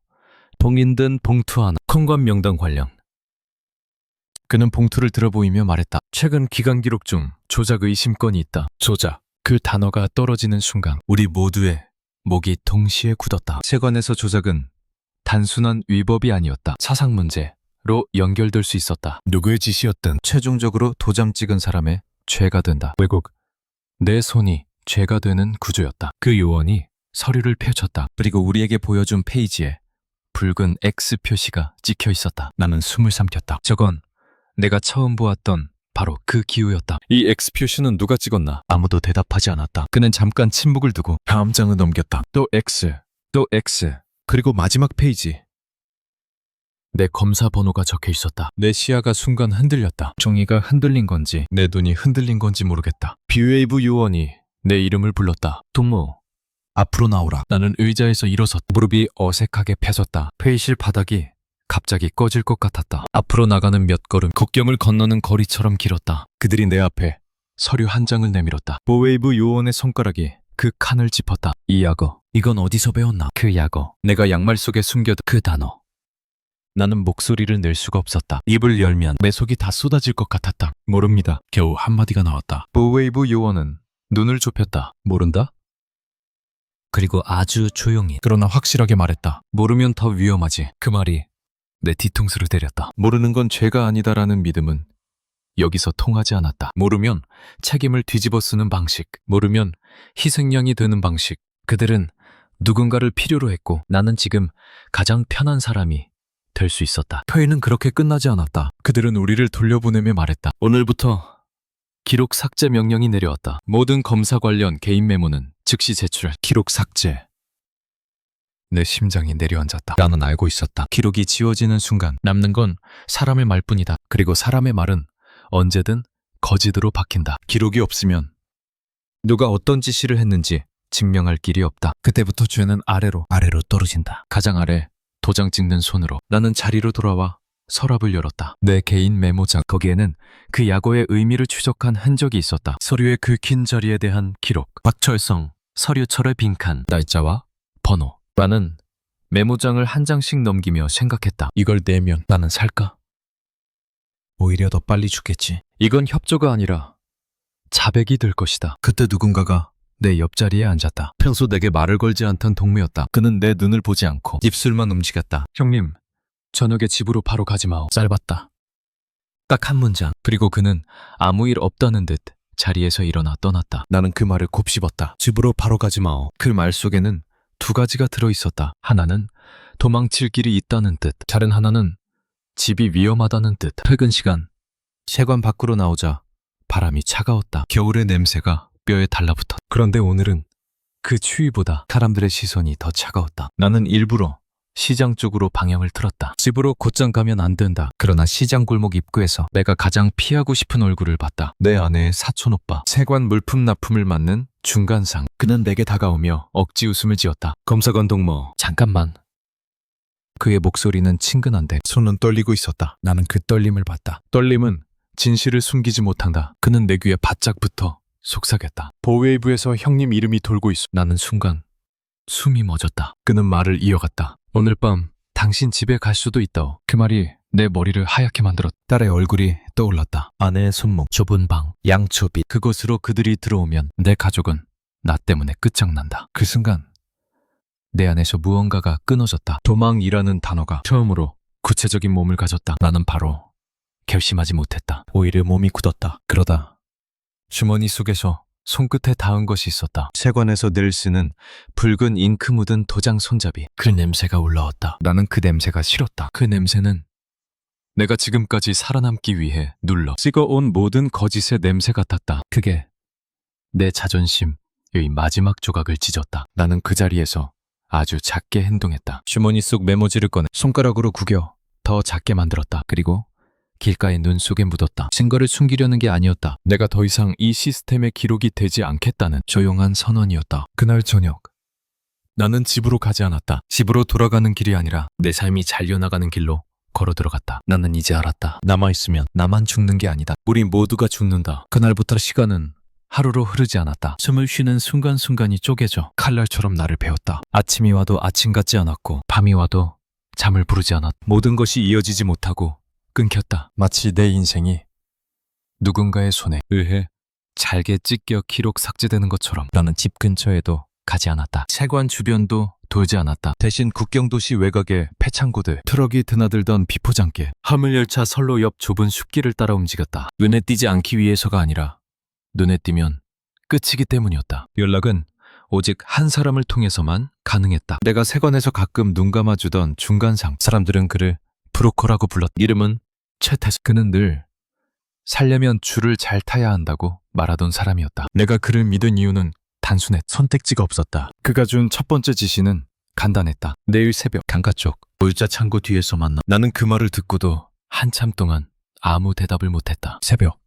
봉인 든 봉투 하나. 컨관 명단 관련. 그는 봉투를 들어보이며 말했다. 최근 기관 기록 중 조작 의심건이 있다. 조작. 그 단어가 떨어지는 순간 우리 모두의 목이 동시에 굳었다. 세관에서 조작은 단순한 위법이 아니었다. 사상 문제로 연결될 수 있었다. 누구의 지시였든 최종적으로 도장 찍은 사람의 죄가 된다. 왜곡. 내 손이 죄가 되는 구조였다. 그 요원이 서류를 펼쳤다. 그리고 우리에게 보여준 페이지에 붉은 X 표시가 찍혀 있었다. 나는 숨을 삼켰다. 저건 내가 처음 보았던 바로 그 기호였다. 이 X 표시는 누가 찍었나? 아무도 대답하지 않았다. 그는 잠깐 침묵을 두고 다음 장을 넘겼다. 또 X, 또 X, 그리고 마지막 페이지. 내 검사 번호가 적혀 있었다. 내 시야가 순간 흔들렸다. 종이가 흔들린 건지 내 눈이 흔들린 건지 모르겠다. 비웨이브 요원이 내 이름을 불렀다. 동무, 앞으로 나오라. 나는 의자에서 일어섰다. 무릎이 어색하게 펴졌다. 회의실 바닥이 갑자기 꺼질 것 같았다. 앞으로 나가는 몇 걸음, 국경을 건너는 거리처럼 길었다. 그들이 내 앞에 서류 한 장을 내밀었다. 보웨이브 요원의 손가락이 그 칸을 짚었다. 이 약어, 이건 어디서 배웠나? 그 약어, 내가 양말 속에 숨겨둔 그 단어. 나는 목소리를 낼 수가 없었다. 입을 열면 내 속이 다 쏟아질 것 같았다. 모릅니다. 겨우 한마디가 나왔다. 보웨이브 요원은 눈을 좁혔다. 모른다? 그리고 아주 조용히 그러나 확실하게 말했다. 모르면 더 위험하지. 그 말이 내 뒤통수를 때렸다. 모르는 건 죄가 아니다라는 믿음은 여기서 통하지 않았다. 모르면 책임을 뒤집어 쓰는 방식, 모르면 희생양이 되는 방식. 그들은 누군가를 필요로 했고 나는 지금 가장 편한 사람이 될 수 있었다. 회의는 그렇게 끝나지 않았다. 그들은 우리를 돌려보내며 말했다. 오늘부터 기록 삭제 명령이 내려왔다. 모든 검사 관련 개인 메모는 즉시 제출할. 기록 삭제. 내 심장이 내려앉았다. 나는 알고 있었다. 기록이 지워지는 순간 남는 건 사람의 말뿐이다. 그리고 사람의 말은 언제든 거짓으로 박힌다. 기록이 없으면 누가 어떤 지시를 했는지 증명할 길이 없다. 그때부터 죄는 아래로 떨어진다. 가장 아래 도장 찍는 손으로 나는 자리로 돌아와 서랍을 열었다. 내 개인 메모장. 거기에는 그 약어의 의미를 추적한 흔적이 있었다. 서류의 긁힌 자리에 대한 기록, 박철성, 서류철의 빈칸, 날짜와 번호. 나는 메모장을 한 장씩 넘기며 생각했다. 이걸 내면 나는 살까? 오히려 더 빨리 죽겠지. 이건 협조가 아니라 자백이 될 것이다. 그때 누군가가 내 옆자리에 앉았다. 평소 내게 말을 걸지 않던 동무였다. 그는 내 눈을 보지 않고 입술만 움직였다. 형님, 저녁에 집으로 바로 가지 마오. 짧았다. 딱 한 문장. 그리고 그는 아무 일 없다는 듯 자리에서 일어나 떠났다. 나는 그 말을 곱씹었다. 집으로 바로 가지 마오. 그 말 속에는 두 가지가 들어있었다. 하나는 도망칠 길이 있다는 뜻, 다른 하나는 집이 위험하다는 뜻. 퇴근 시간, 세관 밖으로 나오자 바람이 차가웠다. 겨울의 냄새가 뼈에 달라붙었다. 그런데 오늘은 그 추위보다 사람들의 시선이 더 차가웠다. 나는 일부러 시장 쪽으로 방향을 틀었다. 집으로 곧장 가면 안 된다. 그러나 시장 골목 입구에서 내가 가장 피하고 싶은 얼굴을 봤다. 내 아내의 사촌 오빠. 세관 물품 납품을 맡는 중간상. 그는 내게 다가오며 억지 웃음을 지었다. 검사관 동무, 잠깐만. 그의 목소리는 친근한데 손은 떨리고 있었다. 나는 그 떨림을 봤다. 떨림은 진실을 숨기지 못한다. 그는 내 귀에 바짝 붙어 속삭였다. 보웨이브에서 형님 이름이 돌고 있어. 나는 순간 숨이 멎었다. 그는 말을 이어갔다. 오늘 밤 당신 집에 갈 수도 있다오. 그 말이 내 머리를 하얗게 만들었다. 딸의 얼굴이 떠올랐다. 아내의 손목, 좁은 방, 양초빛. 그곳으로 그들이 들어오면 내 가족은 나 때문에 끝장난다. 그 순간 내 안에서 무언가가 끊어졌다. 도망이라는 단어가 처음으로 구체적인 몸을 가졌다. 나는 바로 결심하지 못했다. 오히려 몸이 굳었다. 그러다 주머니 속에서 손끝에 닿은 것이 있었다. 세관에서 늘 쓰는 붉은 잉크 묻은 도장 손잡이. 그 냄새가 올라왔다. 나는 그 냄새가 싫었다. 그 냄새는 내가 지금까지 살아남기 위해 눌러 찍어온 모든 거짓의 냄새 같았다. 그게 내 자존심의 마지막 조각을 찢었다. 나는 그 자리에서 아주 작게 행동했다. 주머니 속 메모지를 꺼내 손가락으로 구겨 더 작게 만들었다. 그리고 길가의 눈 속에 묻었다. 증거를 숨기려는 게 아니었다. 내가 더 이상 이 시스템에 기록이 되지 않겠다는 조용한 선언이었다. 그날 저녁 나는 집으로 가지 않았다. 집으로 돌아가는 길이 아니라 내 삶이 잘려나가는 길로 걸어 들어갔다. 나는 이제 알았다. 남아있으면 나만 죽는 게 아니다. 우리 모두가 죽는다. 그날부터 시간은 하루로 흐르지 않았다. 숨을 쉬는 순간순간이 쪼개져 칼날처럼 나를 베었다. 아침이 와도 아침 같지 않았고 밤이 와도 잠을 부르지 않았다. 모든 것이 이어지지 못하고 끊겼다. 마치 내 인생이 누군가의 손에 의해 잘게 찢겨 기록 삭제되는 것처럼. 나는 집 근처에도 가지 않았다. 세관 주변도 돌지 않았다. 대신 국경도시 외곽의 폐창고들, 트럭이 드나들던 비포장길, 화물열차 선로 옆 좁은 숲길을 따라 움직였다. 눈에 띄지 않기 위해서가 아니라 눈에 띄면 끝이기 때문이었다. 연락은 오직 한 사람을 통해서만 가능했다. 내가 세관에서 가끔 눈 감아주던 중간상. 사람들은 그를 브로커라고 불렀다. 이름은 최태석. 그는 늘 살려면 줄을 잘 타야 한다고 말하던 사람이었다. 내가 그를 믿은 이유는 단순했다. 선택지가 없었다. 그가 준 첫 번째 지시는 간단했다. 내일 새벽 강가 쪽 물자 창고 뒤에서 만나. 나는 그 말을 듣고도 한참 동안 아무 대답을 못했다. 새벽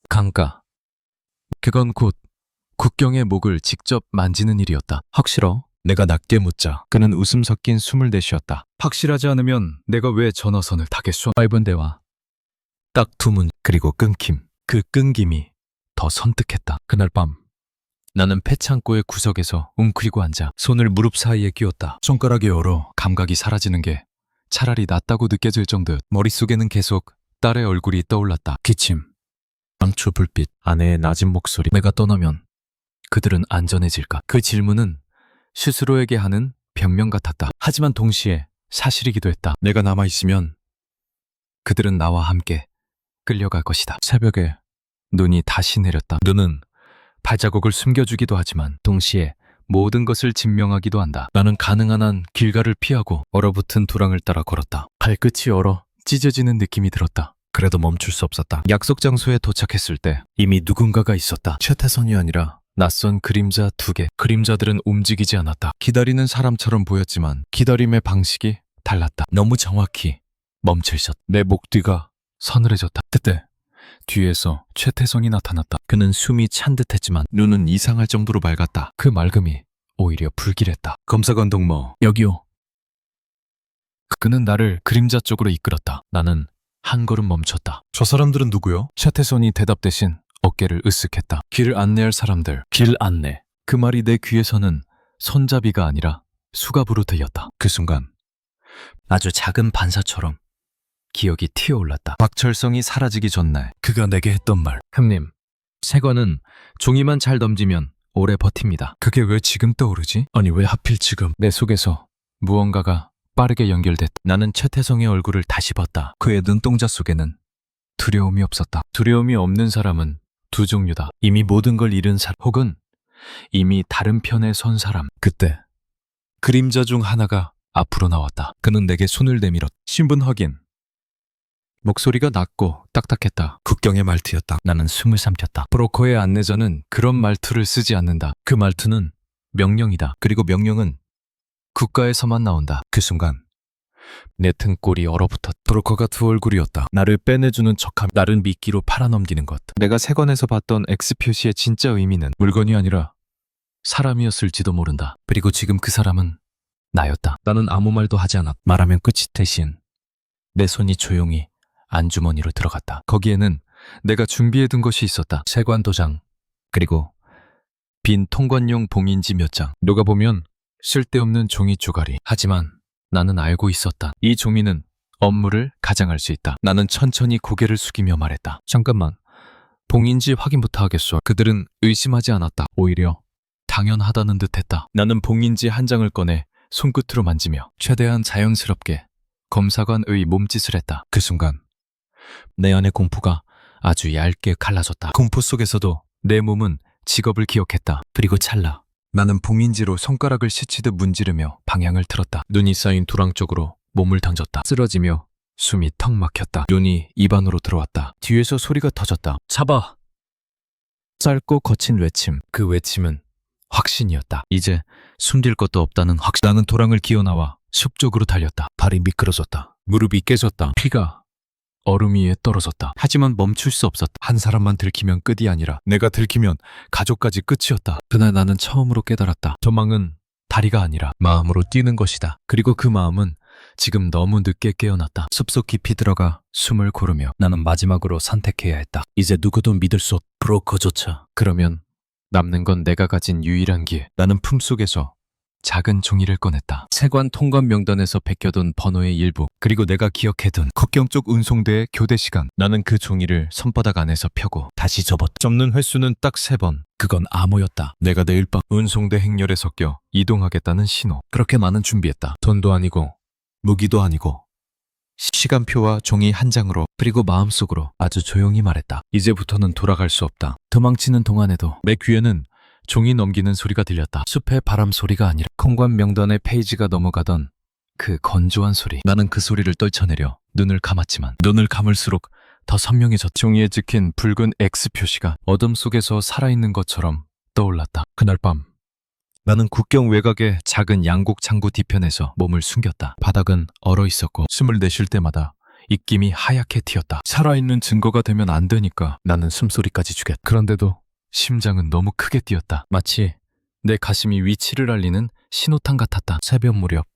강가. 그건 곧 국경의 목을 직접 만지는 일이었다. 확실어? 내가 낮게 묻자 그는 웃음 섞인 숨을 내쉬었다. 확실하지 않으면 내가 왜 전화선을 타겠소? 짧은 대화. 딱 두 문. 그리고 끊김. 그 끊김이 더 선뜩했다. 그날 밤 나는 폐창고의 구석에서 웅크리고 앉아 손을 무릎 사이에 끼웠다. 손가락이 얼어 감각이 사라지는 게 차라리 낫다고 느껴질 정도였. 머릿속에는 계속 딸의 얼굴이 떠올랐다. 기침, 양초 불빛, 아내의 낮은 목소리. 내가 떠나면 그들은 안전해질까? 그 질문은 스스로에게 하는 변명 같았다. 하지만 동시에 사실이기도 했다. 내가 남아있으면 그들은 나와 함께 끌려갈 것이다. 새벽에 눈이 다시 내렸다. 눈은 발자국을 숨겨주기도 하지만 동시에 모든 것을 증명하기도 한다. 나는 가능한 한 길가를 피하고 얼어붙은 도랑을 따라 걸었다. 발끝이 얼어 찢어지는 느낌이 들었다. 그래도 멈출 수 없었다. 약속 장소에 도착했을 때 이미 누군가가 있었다. 최태선이 아니라 낯선 그림자 두 개. 그림자들은 움직이지 않았다. 기다리는 사람처럼 보였지만 기다림의 방식이 달랐다. 너무 정확히 멈춰있었다. 내 목 뒤가 서늘해졌다. 그때 뒤에서 최태성이 나타났다. 그는 숨이 찬 듯했지만 눈은 이상할 정도로 맑았다. 그 맑음이 오히려 불길했다. 검사관 동무, 여기요. 그는 나를 그림자 쪽으로 이끌었다. 나는 한 걸음 멈췄다. 저 사람들은 누구요? 최태선이 대답 대신 어깨를 으쓱했다. 길을 안내할 사람들. 길 안내. 그 말이 내 귀에서는 손잡이가 아니라 수갑으로 들렸다. 그 순간 아주 작은 반사처럼 기억이 튀어올랐다. 박철성이 사라지기 전날 그가 내게 했던 말. 형님, 세관은 종이만 잘 넘기면 오래 버팁니다. 그게 왜 지금 떠오르지? 아니 왜 하필 지금? 내 속에서 무언가가 빠르게 연결됐다. 나는 최태성의 얼굴을 다시 봤다. 그의 눈동자 속에는 두려움이 없었다. 두려움이 없는 사람은 두 종류다. 이미 모든 걸 잃은 사람 혹은 이미 다른 편에 선 사람. 그때 그림자 중 하나가 앞으로 나왔다. 그는 내게 손을 내밀었다. 신분 확인. 목소리가 낮고 딱딱했다. 국경의 말투였다. 나는 숨을 삼켰다. 브로커의 안내자는 그런 말투를 쓰지 않는다. 그 말투는 명령이다. 그리고 명령은 국가에서만 나온다. 그 순간 내 등골이 얼어붙었다. 브로커가 두 얼굴이었다. 나를 빼내주는 척하며 나를 미끼로 팔아넘기는 것. 내가 세관에서 봤던 X 표시의 진짜 의미는 물건이 아니라 사람이었을지도 모른다. 그리고 지금 그 사람은 나였다. 나는 아무 말도 하지 않았다. 말하면 끝이 대신 내 손이 조용히 안주머니로 들어갔다. 거기에는 내가 준비해둔 것이 있었다. 세관 도장, 그리고 빈 통관용 봉인지 몇 장. 누가 보면 쓸데없는 종이 쪼가리. 하지만 나는 알고 있었다. 이 종이는 업무를 가장할 수 있다. 나는 천천히 고개를 숙이며 말했다. 잠깐만, 봉인지 확인부터 하겠소. 그들은 의심하지 않았다. 오히려 당연하다는 듯했다. 나는 봉인지 한 장을 꺼내 손끝으로 만지며 최대한 자연스럽게 검사관의 몸짓을 했다. 그 순간 내 안의 공포가 아주 얇게 갈라졌다. 공포 속에서도 내 몸은 직업을 기억했다. 그리고 찰나 나는 봉인지로 손가락을 스치듯 문지르며 방향을 틀었다. 눈이 쌓인 도랑 쪽으로 몸을 던졌다. 쓰러지며 숨이 턱 막혔다. 눈이 입안으로 들어왔다. 뒤에서 소리가 터졌다. 잡아! 짧고 거친 외침. 그 외침은 확신이었다. 이제 숨길 것도 없다는 확신. 나는 도랑을 기어나와 숲 쪽으로 달렸다. 발이 미끄러졌다. 무릎이 깨졌다. 피가 얼음 위에 떨어졌다. 하지만 멈출 수 없었다. 한 사람만 들키면 끝이 아니라 내가 들키면 가족까지 끝이었다. 그날 나는 처음으로 깨달았다. 도망은 다리가 아니라 마음으로 뛰는 것이다. 그리고 그 마음은 지금 너무 늦게 깨어났다. 숲속 깊이 들어가 숨을 고르며 나는 마지막으로 선택해야 했다. 이제 누구도 믿을 수 없. 브로커조차. 그러면 남는 건 내가 가진 유일한 기회. 나는 품속에서 작은 종이를 꺼냈다. 세관 통관 명단에서 베껴둔 번호의 일부, 그리고 내가 기억해둔 국경 쪽 운송대의 교대 시간. 나는 그 종이를 손바닥 안에서 펴고 다시 접었다. 접는 횟수는 딱 3번. 그건 암호였다. 내가 내일 밤 운송대 행렬에 섞여 이동하겠다는 신호. 그렇게 나는 준비했다. 돈도 아니고 무기도 아니고 시간표와 종이 한 장으로, 그리고 마음속으로 아주 조용히 말했다. 이제부터는 돌아갈 수 없다. 도망치는 동안에도 내 귀에는 종이 넘기는 소리가 들렸다. 숲의 바람 소리가 아니라 통관 명단의 페이지가 넘어가던 그 건조한 소리. 나는 그 소리를 떨쳐내려 눈을 감았지만 눈을 감을수록 더 선명해졌다. 종이에 찍힌 붉은 X 표시가 어둠 속에서 살아있는 것처럼 떠올랐다. 그날 밤 나는 국경 외곽의 작은 양곡 창고 뒤편에서 몸을 숨겼다. 바닥은 얼어 있었고 숨을 내쉴 때마다 입김이 하얗게 튀었다. 살아있는 증거가 되면 안 되니까 나는 숨소리까지 주겠다. 그런데도 심장은 너무 크게 뛰었다. 마치 내 가슴이 위치를 알리는 신호탄 같았다. 새벽 무렵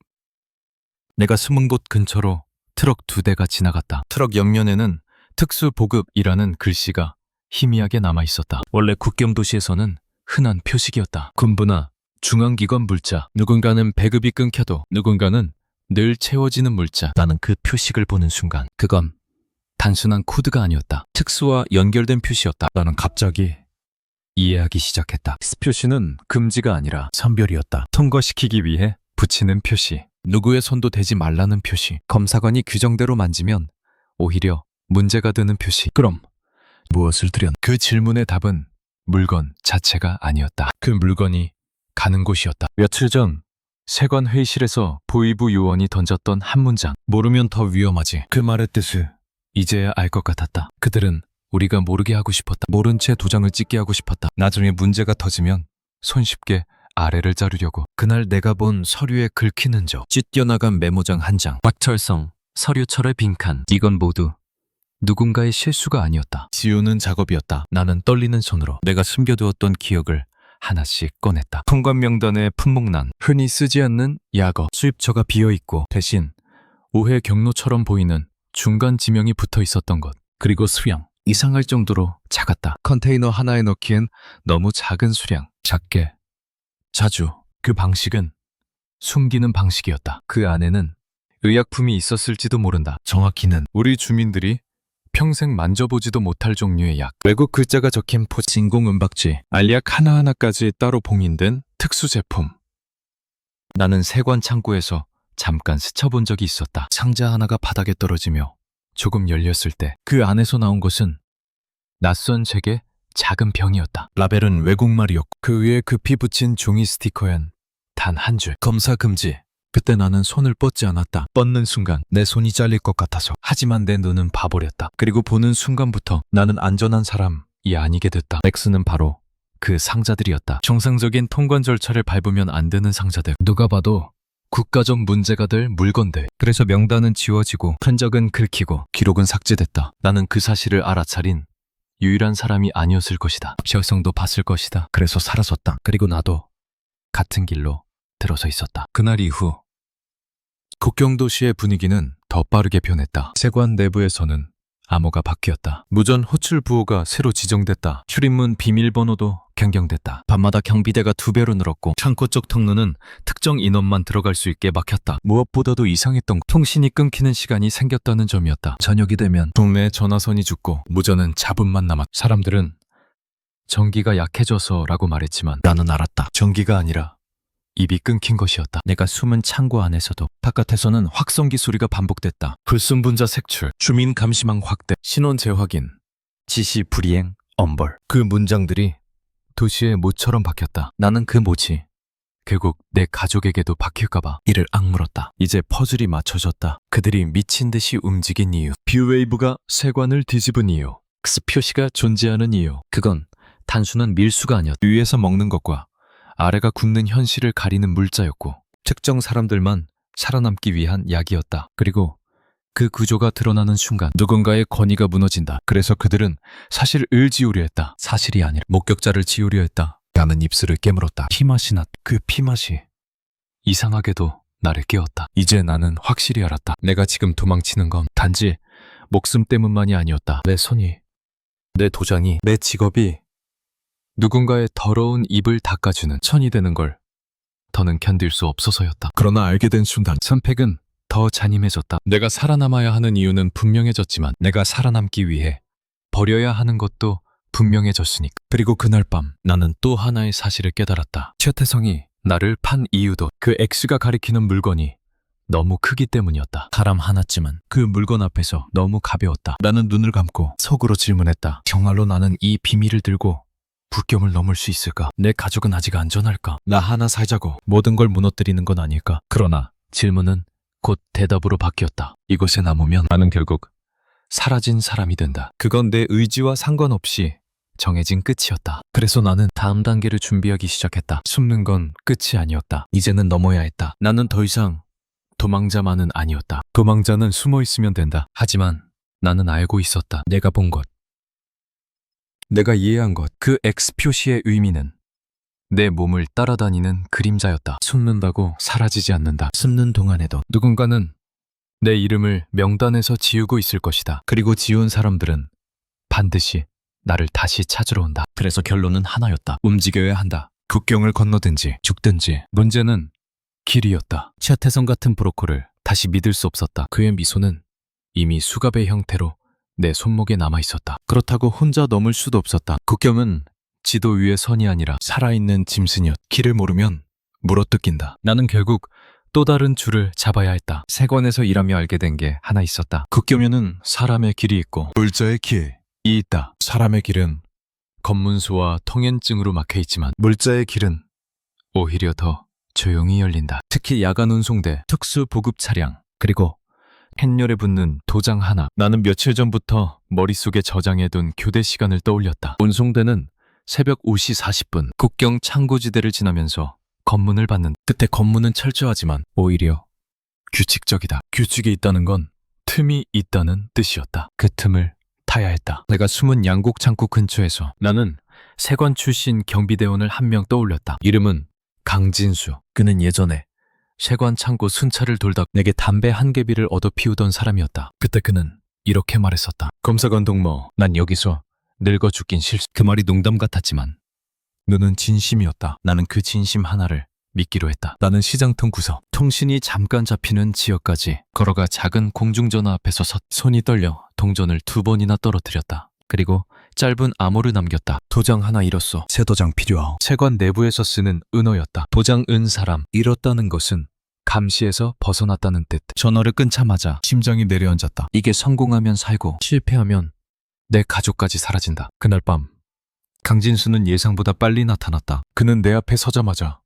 내가 숨은 곳 근처로 트럭 2대가 지나갔다. 트럭 옆면에는 특수보급이라는 글씨가 희미하게 남아있었다. 원래 국경 도시에서는 흔한 표식이었다. 군부나 중앙기관 물자. 누군가는 배급이 끊겨도 누군가는 늘 채워지는 물자. 나는 그 표식을 보는 순간 그건 단순한 코드가 아니었다. 특수와 연결된 표시였다. 나는 갑자기 이해하기 시작했다. X 표시는 금지가 아니라 선별이었다. 통과시키기 위해 붙이는 표시. 누구의 손도 대지 말라는 표시. 검사관이 규정대로 만지면 오히려 문제가 되는 표시. 그럼 무엇을 드렸나? 그 질문의 답은 물건 자체가 아니었다. 그 물건이 가는 곳이었다. 며칠 전 세관 회의실에서 보위부 요원이 던졌던 한 문장. 모르면 더 위험하지. 그 말의 뜻을 이제야 알 것 같았다. 그들은 우리가 모르게 하고 싶었다. 모른 채 도장을 찍게 하고 싶었다. 나중에 문제가 터지면 손쉽게 아래를 자르려고. 그날 내가 본 서류에 긁힌 흔적. 찢겨나간 메모장 한 장. 박철성, 서류철의 빈칸. 이건 모두 누군가의 실수가 아니었다. 지우는 작업이었다. 나는 떨리는 손으로 내가 숨겨두었던 기억을 하나씩 꺼냈다. 통관 명단의 품목란, 흔히 쓰지 않는 약어, 수입처가 비어있고 대신 오해 경로처럼 보이는 중간 지명이 붙어 있었던 것. 그리고 수량. 이상할 정도로 작았다. 컨테이너 하나에 넣기엔 너무 작은 수량. 작게, 자주. 그 방식은 숨기는 방식이었다. 그 안에는 의약품이 있었을지도 모른다. 정확히는 우리 주민들이 평생 만져보지도 못할 종류의 약. 외국 글자가 적힌 진공음박지, 알약 하나하나까지 따로 봉인된 특수 제품. 나는 세관 창고에서 잠깐 스쳐본 적이 있었다. 상자 하나가 바닥에 떨어지며 조금 열렸을 때 그 안에서 나온 것은 낯선 제게 작은 병이었다. 라벨은 외국말이었고 그 위에 급히 붙인 종이 스티커엔 단 한 줄 검사 금지. 그때 나는 손을 뻗지 않았다. 뻗는 순간 내 손이 잘릴 것 같아서. 하지만 내 눈은 봐버렸다. 그리고 보는 순간부터 나는 안전한 사람이 아니게 됐다. X는 바로 그 상자들이었다. 정상적인 통관 절차를 밟으면 안 되는 상자들. 누가 봐도 국가적 문제가 될 물건들. 그래서 명단은 지워지고 흔적은 긁히고 기록은 삭제됐다. 나는 그 사실을 알아차린 유일한 사람이 아니었을 것이다. 셔성도 봤을 것이다. 그래서 사라졌다. 그리고 나도 같은 길로 들어서 있었다. 그날 이후 국경도시의 분위기는 더 빠르게 변했다. 세관 내부에서는 암호가 바뀌었다. 무전 호출 부호가 새로 지정됐다. 출입문 비밀번호도 변경됐다. 밤마다 경비대가 2배로 늘었고 창고 쪽 통로는 특정 인원만 들어갈 수 있게 막혔다. 무엇보다도 이상했던 건 통신이 끊기는 시간이 생겼다는 점이었다. 저녁이 되면 동네에 전화선이 죽고 무전은 잡음만 남았다. 사람들은 전기가 약해져서라고 말했지만 나는 알았다. 전기가 아니라 입이 끊긴 것이었다. 내가 숨은 창고 안에서도 바깥에서는 확성기 소리가 반복됐다. 불순분자 색출, 주민 감시망 확대, 신원 재확인, 지시 불이행, 엄벌. 그 문장들이 도시의 모처럼 박혔다. 나는 그 모지 결국 내 가족에게도 박힐까봐 이를 악물었다. 이제 퍼즐이 맞춰졌다. 그들이 미친 듯이 움직인 이유, 뷰웨이브가 세관을 뒤집은 이유, X 표시가 존재하는 이유. 그건 단순한 밀수가 아니었다. 위에서 먹는 것과 아래가 굳는 현실을 가리는 물자였고 특정 사람들만 살아남기 위한 약이었다. 그리고 그 구조가 드러나는 순간 누군가의 권위가 무너진다. 그래서 그들은 사실을 지우려 했다. 사실이 아니라 목격자를 지우려 했다. 나는 입술을 깨물었다. 피맛이 났다. 그 피맛이 이상하게도 나를 깨웠다. 이제 나는 확실히 알았다. 내가 지금 도망치는 건 단지 목숨 때문만이 아니었다. 내 손이, 내 도장이, 내 직업이 누군가의 더러운 입을 닦아주는 천이 되는 걸 더는 견딜 수 없어서였다. 그러나 알게 된 순간 선택은 더 잔인해졌다. 내가 살아남아야 하는 이유는 분명해졌지만 내가 살아남기 위해 버려야 하는 것도 분명해졌으니까. 그리고 그날 밤 나는 또 하나의 사실을 깨달았다. 최태성이 나를 판 이유도 그 X가 가리키는 물건이 너무 크기 때문이었다. 사람 하나쯤은 그 물건 앞에서 너무 가벼웠다. 나는 눈을 감고 속으로 질문했다. 정말로 나는 이 비밀을 들고 국경을 넘을 수 있을까? 내 가족은 아직 안전할까? 나 하나 살자고 모든 걸 무너뜨리는 건 아닐까? 그러나 질문은 곧 대답으로 바뀌었다. 이곳에 남으면 나는 결국 사라진 사람이 된다. 그건 내 의지와 상관없이 정해진 끝이었다. 그래서 나는 다음 단계를 준비하기 시작했다. 숨는 건 끝이 아니었다. 이제는 넘어야 했다. 나는 더 이상 도망자만은 아니었다. 도망자는 숨어 있으면 된다. 하지만 나는 알고 있었다. 내가 본 것, 내가 이해한 것, 그 X 표시의 의미는 내 몸을 따라다니는 그림자였다. 숨는다고 사라지지 않는다. 숨는 동안에도 누군가는 내 이름을 명단에서 지우고 있을 것이다. 그리고 지운 사람들은 반드시 나를 다시 찾으러 온다. 그래서 결론은 하나였다. 움직여야 한다. 국경을 건너든지 죽든지. 문제는 길이었다. 최태성 같은 브로커를 다시 믿을 수 없었다. 그의 미소는 이미 수갑의 형태로 내 손목에 남아있었다. 그렇다고 혼자 넘을 수도 없었다. 국경은 지도 위의 선이 아니라 살아있는 짐승이었. 길을 모르면 물어뜯긴다. 나는 결국 또 다른 줄을 잡아야 했다. 세관에서 일하며 알게 된 게 하나 있었다. 국경에는 사람의 길이 있고 물자의 길이 있다. 사람의 길은 검문소와 통행증으로 막혀있지만 물자의 길은 오히려 더 조용히 열린다. 특히 야간 운송대, 특수 보급 차량, 그리고 햇열에 붙는 도장 하나. 나는 며칠 전부터 머릿속에 저장해둔 교대 시간을 떠올렸다. 운송대는 새벽 5시 40분 국경 창고지대를 지나면서 검문을 받는. 그때 검문은 철저하지만 오히려 규칙적이다. 규칙이 있다는 건 틈이 있다는 뜻이었다. 그 틈을 타야 했다. 내가 숨은 양곡 창고 근처에서 나는 세관 출신 경비대원을 한 명 떠올렸다. 이름은 강진수. 그는 예전에 세관 창고 순찰을 돌다 내게 담배 한 개비를 얻어 피우던 사람이었다. 그때 그는 이렇게 말했었다. 검사관 동무, 난 여기서 늙어 죽긴 싫소. 그 말이 농담 같았지만 너는 진심이었다. 나는 그 진심 하나를 믿기로 했다. 나는 시장통 구석, 통신이 잠깐 잡히는 지역까지 걸어가 작은 공중전화 앞에서 손이 떨려 동전을 2번이나 떨어뜨렸다. 그리고 짧은 암호를 남겼다. 도장 하나 잃었어. 새 도장 필요하오. 세관 내부에서 쓰는 은어였다. 도장 은 사람, 잃었다는 것은 감시에서 벗어났다는 뜻. 전화를 끊자마자 심장이 내려앉았다. 이게 성공하면 살고 실패하면 내 가족까지 사라진다. 그날 밤 강진수는 예상보다 빨리 나타났다. 그는 내 앞에 서자마자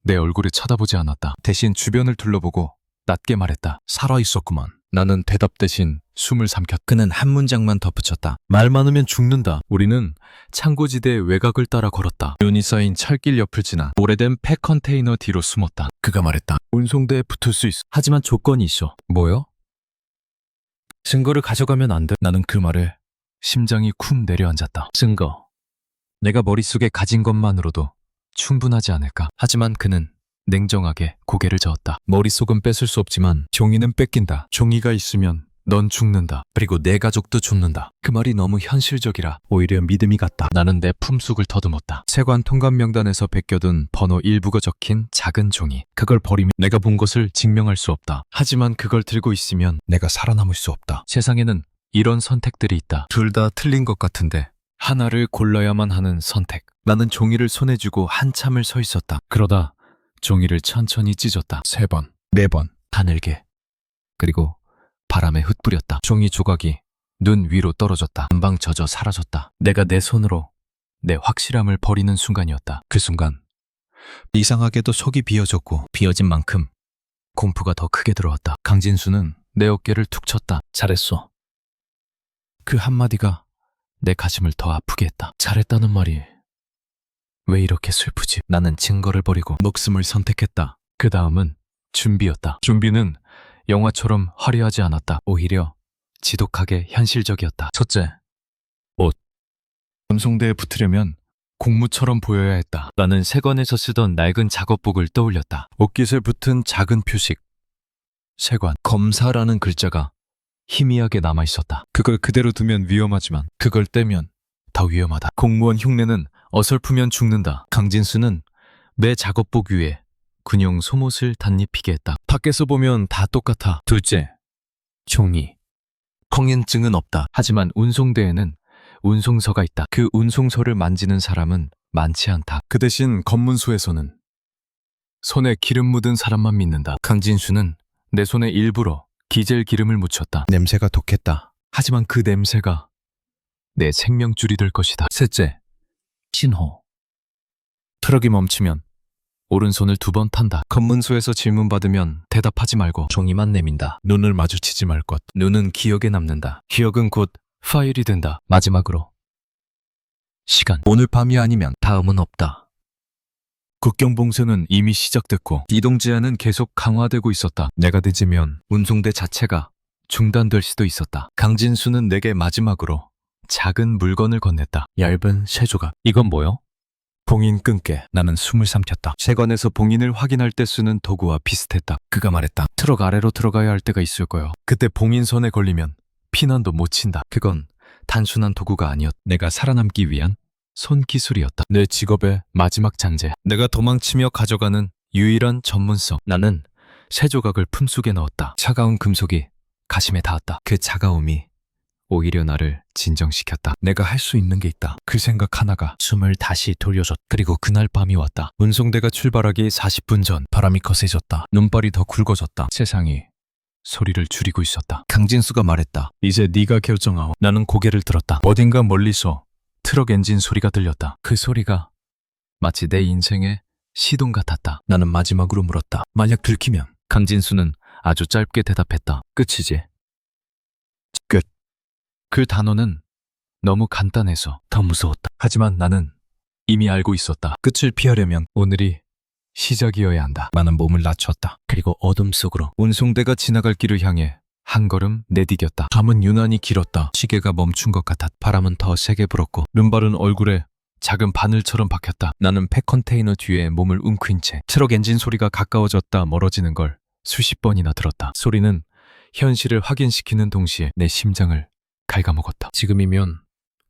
내 얼굴을 쳐다보지 않았다. 대신 주변을 둘러보고 낮게 말했다. 살아있었구만. 나는 대답 대신 숨을 삼켰다. 그는 한 문장만 덧붙였다. 말 많으면 죽는다. 우리는 창고지대의 외곽을 따라 걸었다. 눈이 쌓인 철길 옆을 지나 오래된 팩 컨테이너 뒤로 숨었다. 그가 말했다. 운송대에 붙을 수 있어. 하지만 조건이 있어. 뭐요? 증거를 가져가면 안 돼. 나는 그 말에 심장이 쿵 내려앉았다. 증거. 내가 머릿속에 가진 것만으로도 충분하지 않을까? 하지만 그는 냉정하게 고개를 저었다. 머릿속은 뺏을 수 없지만 종이는 뺏긴다. 종이가 있으면 넌 죽는다. 그리고 내 가족도 죽는다. 그 말이 너무 현실적이라 오히려 믿음이 갔다. 나는 내 품속을 더듬었다. 세관 통관 명단에서 베껴둔 번호 일부가 적힌 작은 종이. 그걸 버리면 내가 본 것을 증명할 수 없다. 하지만 그걸 들고 있으면 내가 살아남을 수 없다. 세상에는 이런 선택들이 있다. 둘 다 틀린 것 같은데 하나를 골라야만 하는 선택. 나는 종이를 손에 쥐고 한참을 서 있었다. 그러다 종이를 천천히 찢었다. 3번, 4번, 가늘게. 그리고 바람에 흩뿌렸다. 종이 조각이 눈 위로 떨어졌다. 금방 젖어 사라졌다. 내가 내 손으로 내 확실함을 버리는 순간이었다. 그 순간 이상하게도 속이 비어졌고 비어진 만큼 공포가 더 크게 들어왔다. 강진수는 내 어깨를 툭 쳤다. 잘했어. 그 한마디가 내 가슴을 더 아프게 했다. 잘했다는 말이 왜 이렇게 슬프지? 나는 증거를 버리고 목숨을 선택했다. 그 다음은 준비였다. 준비는 영화처럼 화려하지 않았다. 오히려 지독하게 현실적이었다. 첫째, 옷. 운송대에 붙으려면 공무처럼 보여야 했다. 나는 세관에서 쓰던 낡은 작업복을 떠올렸다. 옷깃에 붙은 작은 표식. 세관, 검사라는 글자가 희미하게 남아있었다. 그걸 그대로 두면 위험하지만 그걸 떼면 더 위험하다. 공무원 흉내는 어설프면 죽는다. 강진수는 내 작업복 위에 군용 속옷을 덧입히게 했다. 밖에서 보면 다 똑같아. 둘째, 종이. 공인증은 없다. 하지만 운송대에는 운송서가 있다. 그 운송서를 만지는 사람은 많지 않다. 그 대신 검문소에서는 손에 기름 묻은 사람만 믿는다. 강진수는 내 손에 일부러 디젤 기름을 묻혔다. 냄새가 독했다. 하지만 그 냄새가 내 생명줄이 될 것이다. 셋째, 신호. 트럭이 멈추면 오른손을 2번 탄다. 검문소에서 질문받으면 대답하지 말고 종이만 내민다. 눈을 마주치지 말 것. 눈은 기억에 남는다. 기억은 곧 파일이 된다. 마지막으로 시간. 오늘 밤이 아니면 다음은 없다. 국경봉쇄는 이미 시작됐고 이동 제한은 계속 강화되고 있었다. 내가 늦으면 운송대 자체가 중단될 수도 있었다. 강진수는 내게 마지막으로 작은 물건을 건넸다. 얇은 쇠조각. 이건 뭐요? 봉인 끈게. 나는 숨을 삼켰다. 세관에서 봉인을 확인할 때 쓰는 도구와 비슷했다. 그가 말했다. 트럭 아래로 들어가야 할 때가 있을 거요. 그때 봉인선에 걸리면 피난도 못 친다. 그건 단순한 도구가 아니었다. 내가 살아남기 위한 손기술이었다. 내 직업의 마지막 잔재. 내가 도망치며 가져가는 유일한 전문성. 나는 쇠조각을 품속에 넣었다. 차가운 금속이 가심에 닿았다. 그 차가움이 오히려 나를 진정시켰다. 내가 할 수 있는 게 있다. 그 생각 하나가 숨을 다시 돌려줬다. 그리고 그날 밤이 왔다. 운송대가 출발하기 40분 전 바람이 거세졌다. 눈발이 더 굵어졌다. 세상이 소리를 줄이고 있었다. 강진수가 말했다. 이제 네가 결정하오. 나는 고개를 들었다. 어딘가 멀리서 트럭 엔진 소리가 들렸다. 그 소리가 마치 내 인생의 시동 같았다. 나는 마지막으로 물었다. 만약 들키면? 강진수는 아주 짧게 대답했다. 끝이지. 끝. 그 단어는 너무 간단해서 더 무서웠다. 하지만 나는 이미 알고 있었다. 끝을 피하려면 오늘이 시작이어야 한다. 나는 몸을 낮췄다. 그리고 어둠 속으로 운송대가 지나갈 길을 향해 한 걸음 내디뎠다. 밤은 유난히 길었다. 시계가 멈춘 것 같았다. 바람은 더 세게 불었고 눈발은 얼굴에 작은 바늘처럼 박혔다. 나는 팩 컨테이너 뒤에 몸을 웅크린 채 트럭 엔진 소리가 가까워졌다 멀어지는 걸 수십 번이나 들었다. 소리는 현실을 확인시키는 동시에 내 심장을 갉아먹었다. 지금이면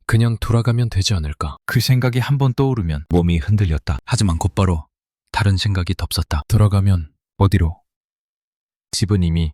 그냥 돌아가면 되지 않을까. 그 생각이 한 번 떠오르면 몸이 흔들렸다. 하지만 곧바로 다른 생각이 덮섰다. 돌아가면 어디로? 집은 이미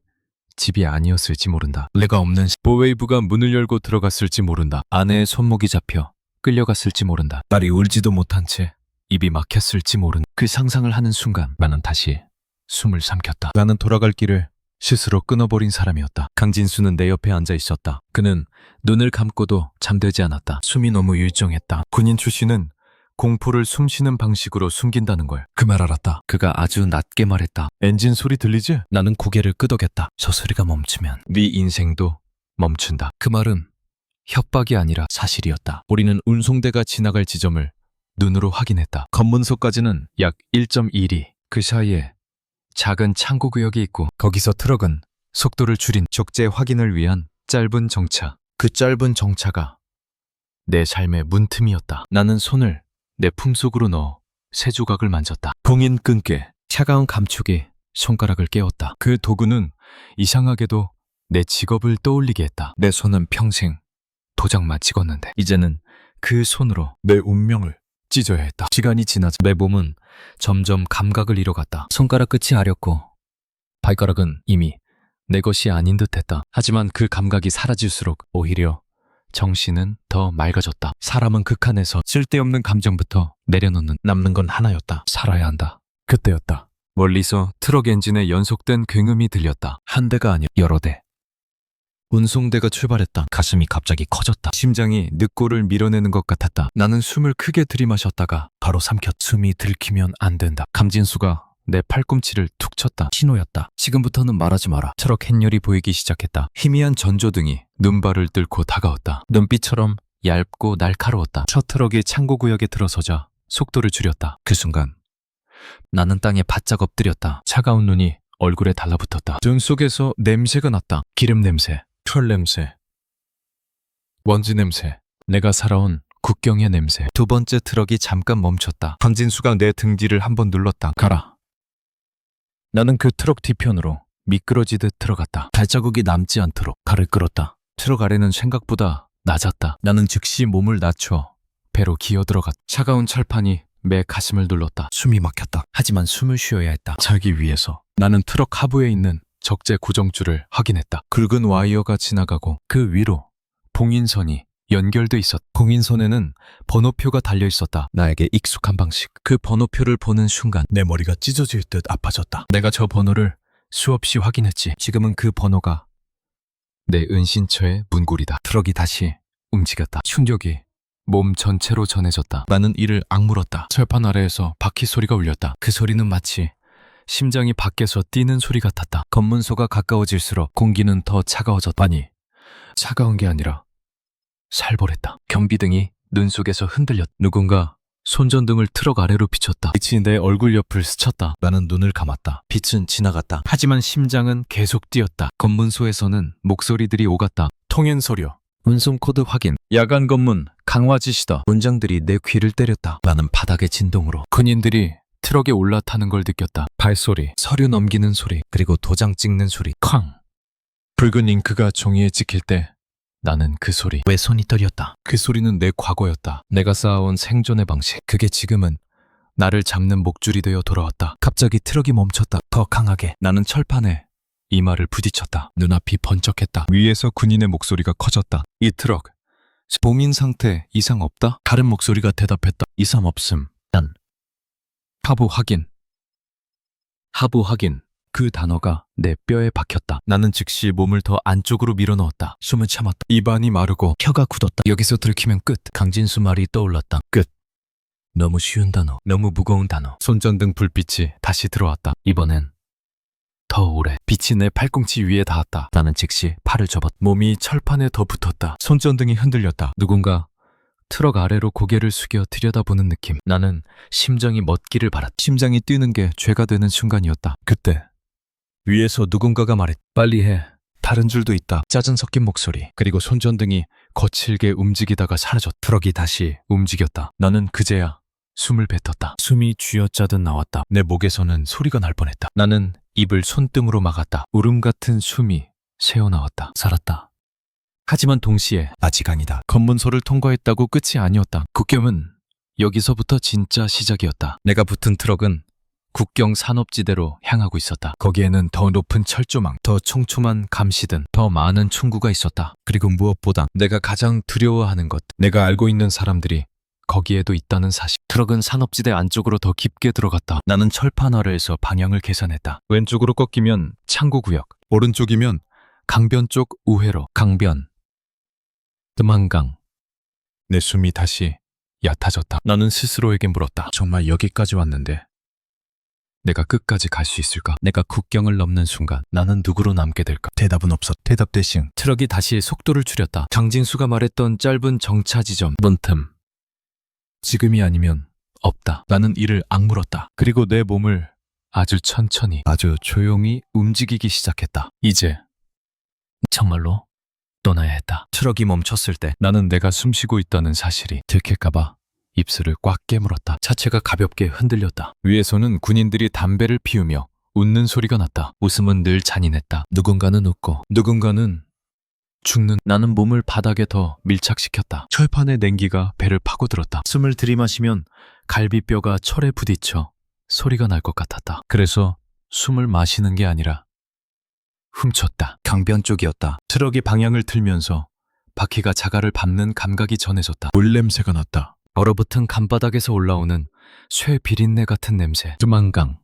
집이 아니었을지 모른다. 내가 없는 보웨이브가 문을 열고 들어갔을지 모른다. 아내의 손목이 잡혀 끌려갔을지 모른다. 딸이 울지도 못한 채 입이 막혔을지 모른다. 그 상상을 하는 순간 나는 다시 숨을 삼켰다. 나는 돌아갈 길을 스스로 끊어버린 사람이었다. 강진수는 내 옆에 앉아 있었다. 그는 눈을 감고도 잠들지 않았다. 숨이 너무 일정했다. 군인 출신은 공포를 숨쉬는 방식으로 숨긴다는 걸 그 말 알았다. 그가 아주 낮게 말했다. 엔진 소리 들리지? 나는 고개를 끄덕였다. 저 소리가 멈추면 네 인생도 멈춘다. 그 말은 협박이 아니라 사실이었다. 우리는 운송대가 지나갈 지점을 눈으로 확인했다. 검문소까지는 약 1.1리. 그 사이에 작은 창고 구역이 있고 거기서 트럭은 속도를 줄인 적재 확인을 위한 짧은 정차. 그 짧은 정차가 내 삶의 문틈이었다. 나는 손을 내 품속으로 넣어 새 조각을 만졌다. 봉인 끈게 차가운 감촉이 손가락을 깨웠다. 그 도구는 이상하게도 내 직업을 떠올리게 했다. 내 손은 평생 도장만 찍었는데 이제는 그 손으로 내 운명을 찢어야 했다. 시간이 지나자 내 몸은 점점 감각을 잃어갔다. 손가락 끝이 아렸고 발가락은 이미 내 것이 아닌 듯했다. 하지만 그 감각이 사라질수록 오히려 정신은 더 맑아졌다. 사람은 극한에서 쓸데없는 감정부터 내려놓는 남는 건 하나였다. 살아야 한다. 그때였다. 멀리서 트럭 엔진의 연속된 굉음이 들렸다. 한 대가 아니라 여러 대. 운송대가 출발했다. 가슴이 갑자기 커졌다. 심장이 늑골을 밀어내는 것 같았다. 나는 숨을 크게 들이마셨다가 바로 삼켰. 숨이 들키면 안 된다. 강진수가 내 팔꿈치를 툭 쳤다. 신호였다. 지금부터는 말하지 마라. 트럭 햇열이 보이기 시작했다. 희미한 전조등이 눈발을 뚫고 다가왔다. 눈빛처럼 얇고 날카로웠다. 첫 트럭이 창고 구역에 들어서자 속도를 줄였다. 그 순간 나는 땅에 바짝 엎드렸다. 차가운 눈이 얼굴에 달라붙었다. 등 속에서 냄새가 났다. 기름 냄새, 철 냄새, 먼지 냄새, 내가 살아온 국경의 냄새. 두 번째 트럭이 잠깐 멈췄다. 강진수가 내 등 뒤를 한번 눌렀다. 가라. 나는 그 트럭 뒤편으로 미끄러지듯 들어갔다. 발자국이 남지 않도록 발을 끌었다. 트럭 아래는 생각보다 낮았다. 나는 즉시 몸을 낮춰 배로 기어들어갔다. 차가운 철판이 내 가슴을 눌렀다. 숨이 막혔다. 하지만 숨을 쉬어야 했다. 살기 위해서. 나는 트럭 하부에 있는 적재 고정줄을 확인했다. 굵은 와이어가 지나가고 그 위로 봉인선이 연결돼 있었다. 봉인선에는 번호표가 달려 있었다. 나에게 익숙한 방식. 그 번호표를 보는 순간 내 머리가 찢어질 듯 아파졌다. 내가 저 번호를 수없이 확인했지. 지금은 그 번호가 내 은신처의 문고리다. 트럭이 다시 움직였다. 충격이 몸 전체로 전해졌다. 나는 이를 악물었다. 철판 아래에서 바퀴 소리가 울렸다. 그 소리는 마치 심장이 밖에서 뛰는 소리 같았다. 검문소가 가까워질수록 공기는 더 차가워졌다. 아니, 차가운 게 아니라 살벌했다. 경비등이 눈 속에서 흔들렸다. 누군가 손전등을 트럭 아래로 비췄다. 빛이 내 얼굴 옆을 스쳤다. 나는 눈을 감았다. 빛은 지나갔다. 하지만 심장은 계속 뛰었다. 검문소에서는 목소리들이 오갔다. 통행 서류, 운송 코드 확인, 야간 검문, 강화 지시다. 문장들이 내 귀를 때렸다. 나는 바닥의 진동으로 군인들이 트럭에 올라타는 걸 느꼈다. 발소리, 서류 넘기는 소리, 그리고 도장 찍는 소리. 쾅! 붉은 잉크가 종이에 찍힐 때 나는 그 소리, 왜 손이 떨렸다. 그 소리는 내 과거였다. 내가 쌓아온 생존의 방식. 그게 지금은 나를 잡는 목줄이 되어 돌아왔다. 갑자기 트럭이 멈췄다. 더 강하게. 나는 철판에 이마를 부딪혔다. 눈앞이 번쩍했다. 위에서 군인의 목소리가 커졌다. 이 트럭, 봉인 상태 이상 없다? 다른 목소리가 대답했다. 이상 없음. 난 하부 확인. 하부 확인. 그 단어가 내 뼈에 박혔다. 나는 즉시 몸을 더 안쪽으로 밀어넣었다. 숨을 참았다. 입안이 마르고 혀가 굳었다. 여기서 들키면 끝. 강진수 말이 떠올랐다. 끝. 너무 쉬운 단어, 너무 무거운 단어. 손전등 불빛이 다시 들어왔다. 이번엔 더 오래. 빛이 내 팔꿈치 위에 닿았다. 나는 즉시 팔을 접었다. 몸이 철판에 더 붙었다. 손전등이 흔들렸다. 누군가 트럭 아래로 고개를 숙여 들여다보는 느낌. 나는 심장이 멎기를 바랐다. 심장이 뛰는 게 죄가 되는 순간이었다. 그때 위에서 누군가가 말했다. 빨리 해. 다른 줄도 있다. 짜증 섞인 목소리. 그리고 손전등이 거칠게 움직이다가 사라졌다. 트럭이 다시 움직였다. 나는 그제야 숨을 뱉었다. 숨이 쥐어짜듯 나왔다. 내 목에서는 소리가 날 뻔했다. 나는 입을 손등으로 막았다. 울음 같은 숨이 새어나왔다. 살았다. 하지만 동시에 아직 아니다. 검문소를 통과했다고 끝이 아니었다. 국경은 여기서부터 진짜 시작이었다. 내가 붙은 트럭은 국경 산업지대로 향하고 있었다. 거기에는 더 높은 철조망, 더 촘촘한 감시등, 더 많은 총구가 있었다. 그리고 무엇보다 내가 가장 두려워하는 것, 내가 알고 있는 사람들이 거기에도 있다는 사실. 트럭은 산업지대 안쪽으로 더 깊게 들어갔다. 나는 철판 아래에서 방향을 계산했다. 왼쪽으로 꺾이면 창고구역, 오른쪽이면 강변 쪽 우회로. 강변, 뜸한강. 내 숨이 다시 얕아졌다. 나는 스스로에게 물었다. 정말 여기까지 왔는데 내가 끝까지 갈 수 있을까? 내가 국경을 넘는 순간 나는 누구로 남게 될까? 대답은 없었. 대답 대신 트럭이 다시 속도를 줄였다. 장진수가 말했던 짧은 정차 지점, 문틈. 지금이 아니면 없다. 나는 이를 악물었다. 그리고 내 몸을 아주 천천히, 아주 조용히 움직이기 시작했다. 이제 정말로 떠나야 했다. 트럭이 멈췄을 때 나는 내가 숨쉬고 있다는 사실이 들킬까봐 입술을 꽉 깨물었다. 차체가 가볍게 흔들렸다. 위에서는 군인들이 담배를 피우며 웃는 소리가 났다. 웃음은 늘 잔인했다. 누군가는 웃고 누군가는 죽는. 나는 몸을 바닥에 더 밀착시켰다. 철판의 냉기가 배를 파고들었다. 숨을 들이마시면 갈비뼈가 철에 부딪혀 소리가 날 것 같았다. 그래서 숨을 마시는 게 아니라 훔쳤다. 강변 쪽이었다. 트럭이 방향을 틀면서 바퀴가 자갈을 밟는 감각이 전해졌다. 물 냄새가 났다. 얼어붙은 간바닥에서 올라오는 쇠 비린내 같은 냄새. 뜸한강.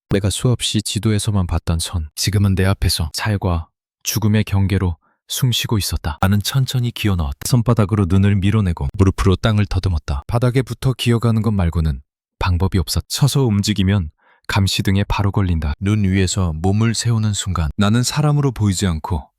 내가 수없이 지도에서만 봤던 선, 지금은 내 앞에서 살과 죽음의 경계로 숨쉬고 있었다. 나는 천천히 기어 넣었다. 손바닥으로 눈을 밀어내고 무릎으로 땅을 더듬었다. 바닥에 붙어 기어가는 것 말고는 방법이 없었다. 서서 움직이면 감시등에 바로 걸린다. 눈 위에서 몸을 세우는 순간 나는 사람으로 보이지 않고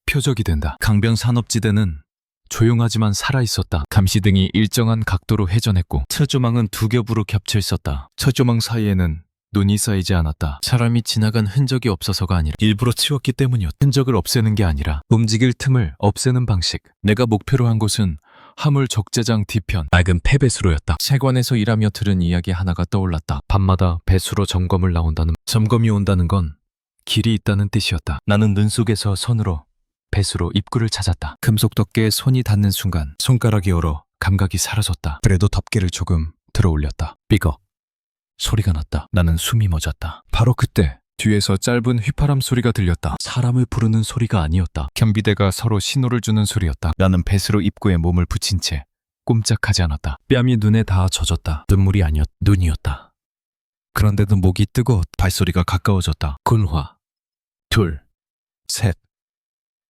표적이 된다. 강변 산업지대는 조용하지만 살아있었다. 감시등이 일정한 각도로 회전했고 철조망은 두 겹으로 겹쳐 있었다. 철조망 사이에는 눈이 쌓이지 않았다. 사람이 지나간 흔적이 없어서가 아니라 일부러 치웠기 때문이었다. 흔적을 없애는 게 아니라 움직일 틈을 없애는 방식. 내가 목표로 한 곳은 화물 적재장 뒤편 낡은 폐배수로였다. 세관에서 일하며 들은 이야기 하나가 떠올랐다. 밤마다 배수로 점검을 나온다는. 점검이 온다는 건 길이 있다는 뜻이었다. 나는 눈 속에서 손으로 배수로 입구를 찾았다. 금속 덮개에 손이 닿는 순간 손가락이 얼어 감각이 사라졌다. 그래도 덮개를 조금 들어 올렸다. 삐걱 소리가 났다. 나는 숨이 멎었다. 바로 그때 뒤에서 짧은 휘파람 소리가 들렸다. 사람을 부르는 소리가 아니었다. 경비대가 서로 신호를 주는 소리였다. 나는 배수로 입구에 몸을 붙인 채 꼼짝하지 않았다. 뺨이 눈에 닿아 젖었다. 눈물이 아니었, 눈이었다. 그런데도 목이 뜨거워. 발소리가 가까워졌다. 군화. 둘, 셋.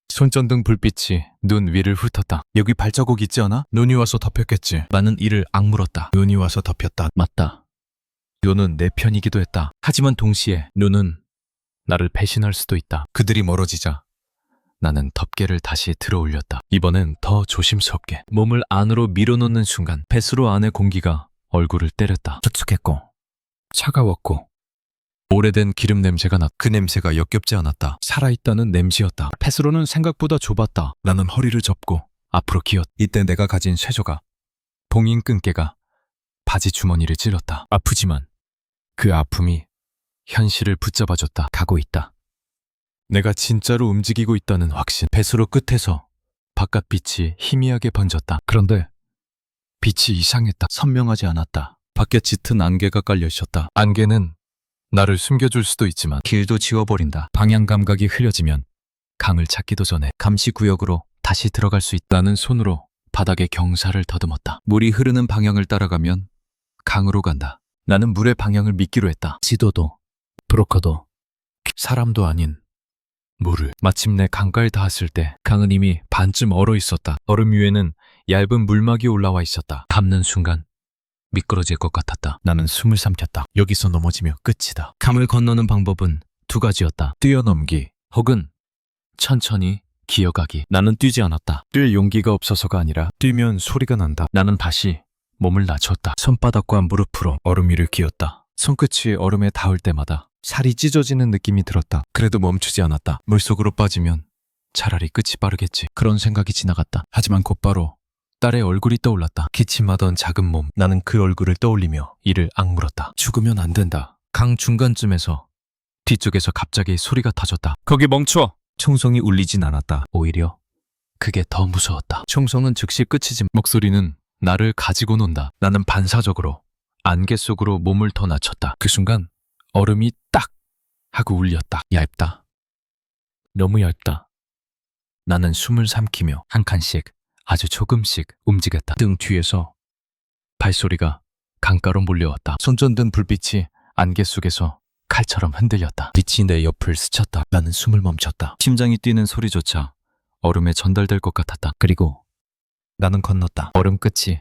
손전등 불빛이 눈 위를 훑었다. 여기 발자국 있지 않아? 눈이 와서 덮였겠지. 나는 이를 악물었다. 눈이 와서 덮였다. 맞다. 눈은 내 편이기도 했다. 하지만 동시에 눈은 나를 배신할 수도 있다. 그들이 멀어지자 나는 덮개를 다시 들어 올렸다. 이번엔 더 조심스럽게 몸을 안으로 밀어넣는 순간 배수로 안의 공기가 얼굴을 때렸다. 촉촉했고 차가웠고 오래된 기름 냄새가 났. 그 냄새가 역겹지 않았다. 살아있다는 냄새였다. 배수로는 생각보다 좁았다. 나는 허리를 접고 앞으로 기었. 이때 내가 가진 쇠조가 봉인 끈개가 바지 주머니를 찔렀다. 아프지만 그 아픔이 현실을 붙잡아줬다. 가고 있다. 내가 진짜로 움직이고 있다는 확신. 배수로 끝에서 바깥빛이 희미하게 번졌다. 그런데 빛이 이상했다. 선명하지 않았다. 밖에 짙은 안개가 깔려 있었다. 안개는 나를 숨겨줄 수도 있지만 길도 지워버린다. 방향 감각이 흐려지면 강을 찾기도 전에 감시구역으로 다시 들어갈 수 있다는 손으로 바닥에 경사를 더듬었다. 물이 흐르는 방향을 따라가면 강으로 간다. 나는 물의 방향을 믿기로 했다. 지도도 브로커도 사람도 아닌 물을. 마침내 강가에 닿았을 때 강은 이미 반쯤 얼어 있었다. 얼음 위에는 얇은 물막이 올라와 있었다. 닿는 순간 미끄러질 것 같았다. 나는 숨을 삼켰다. 여기서 넘어지면 끝이다. 강을 건너는 방법은 두 가지였다. 뛰어넘기 혹은 천천히 기어가기. 나는 뛰지 않았다. 뛸 용기가 없어서가 아니라 뛰면 소리가 난다. 나는 다시 몸을 낮췄다. 손바닥과 무릎으로 얼음 위를 기었다. 손끝이 얼음에 닿을 때마다 살이 찢어지는 느낌이 들었다. 그래도 멈추지 않았다. 물속으로 빠지면 차라리 끝이 빠르겠지. 그런 생각이 지나갔다. 하지만 곧바로 딸의 얼굴이 떠올랐다. 기침하던 작은 몸. 나는 그 얼굴을 떠올리며 이를 악물었다. 죽으면 안 된다. 강 중간쯤에서 뒤쪽에서 갑자기 소리가 터졌다. 거기 멈춰! 총성이 울리진 않았다. 오히려 그게 더 무서웠다. 총성은 즉시 끝이지. 목소리는 나를 가지고 논다. 나는 반사적으로 안개 속으로 몸을 더 낮췄다. 그 순간 얼음이 딱 하고 울렸다. 얇다. 너무 얇다. 나는 숨을 삼키며 한 칸씩 아주 조금씩 움직였다. 등 뒤에서 발소리가 강가로 몰려왔다. 손전등 불빛이 안개 속에서 칼처럼 흔들렸다. 빛이 내 옆을 스쳤다. 나는 숨을 멈췄다. 심장이 뛰는 소리조차 얼음에 전달될 것 같았다. 그리고 나는 건넜다. 얼음 끝이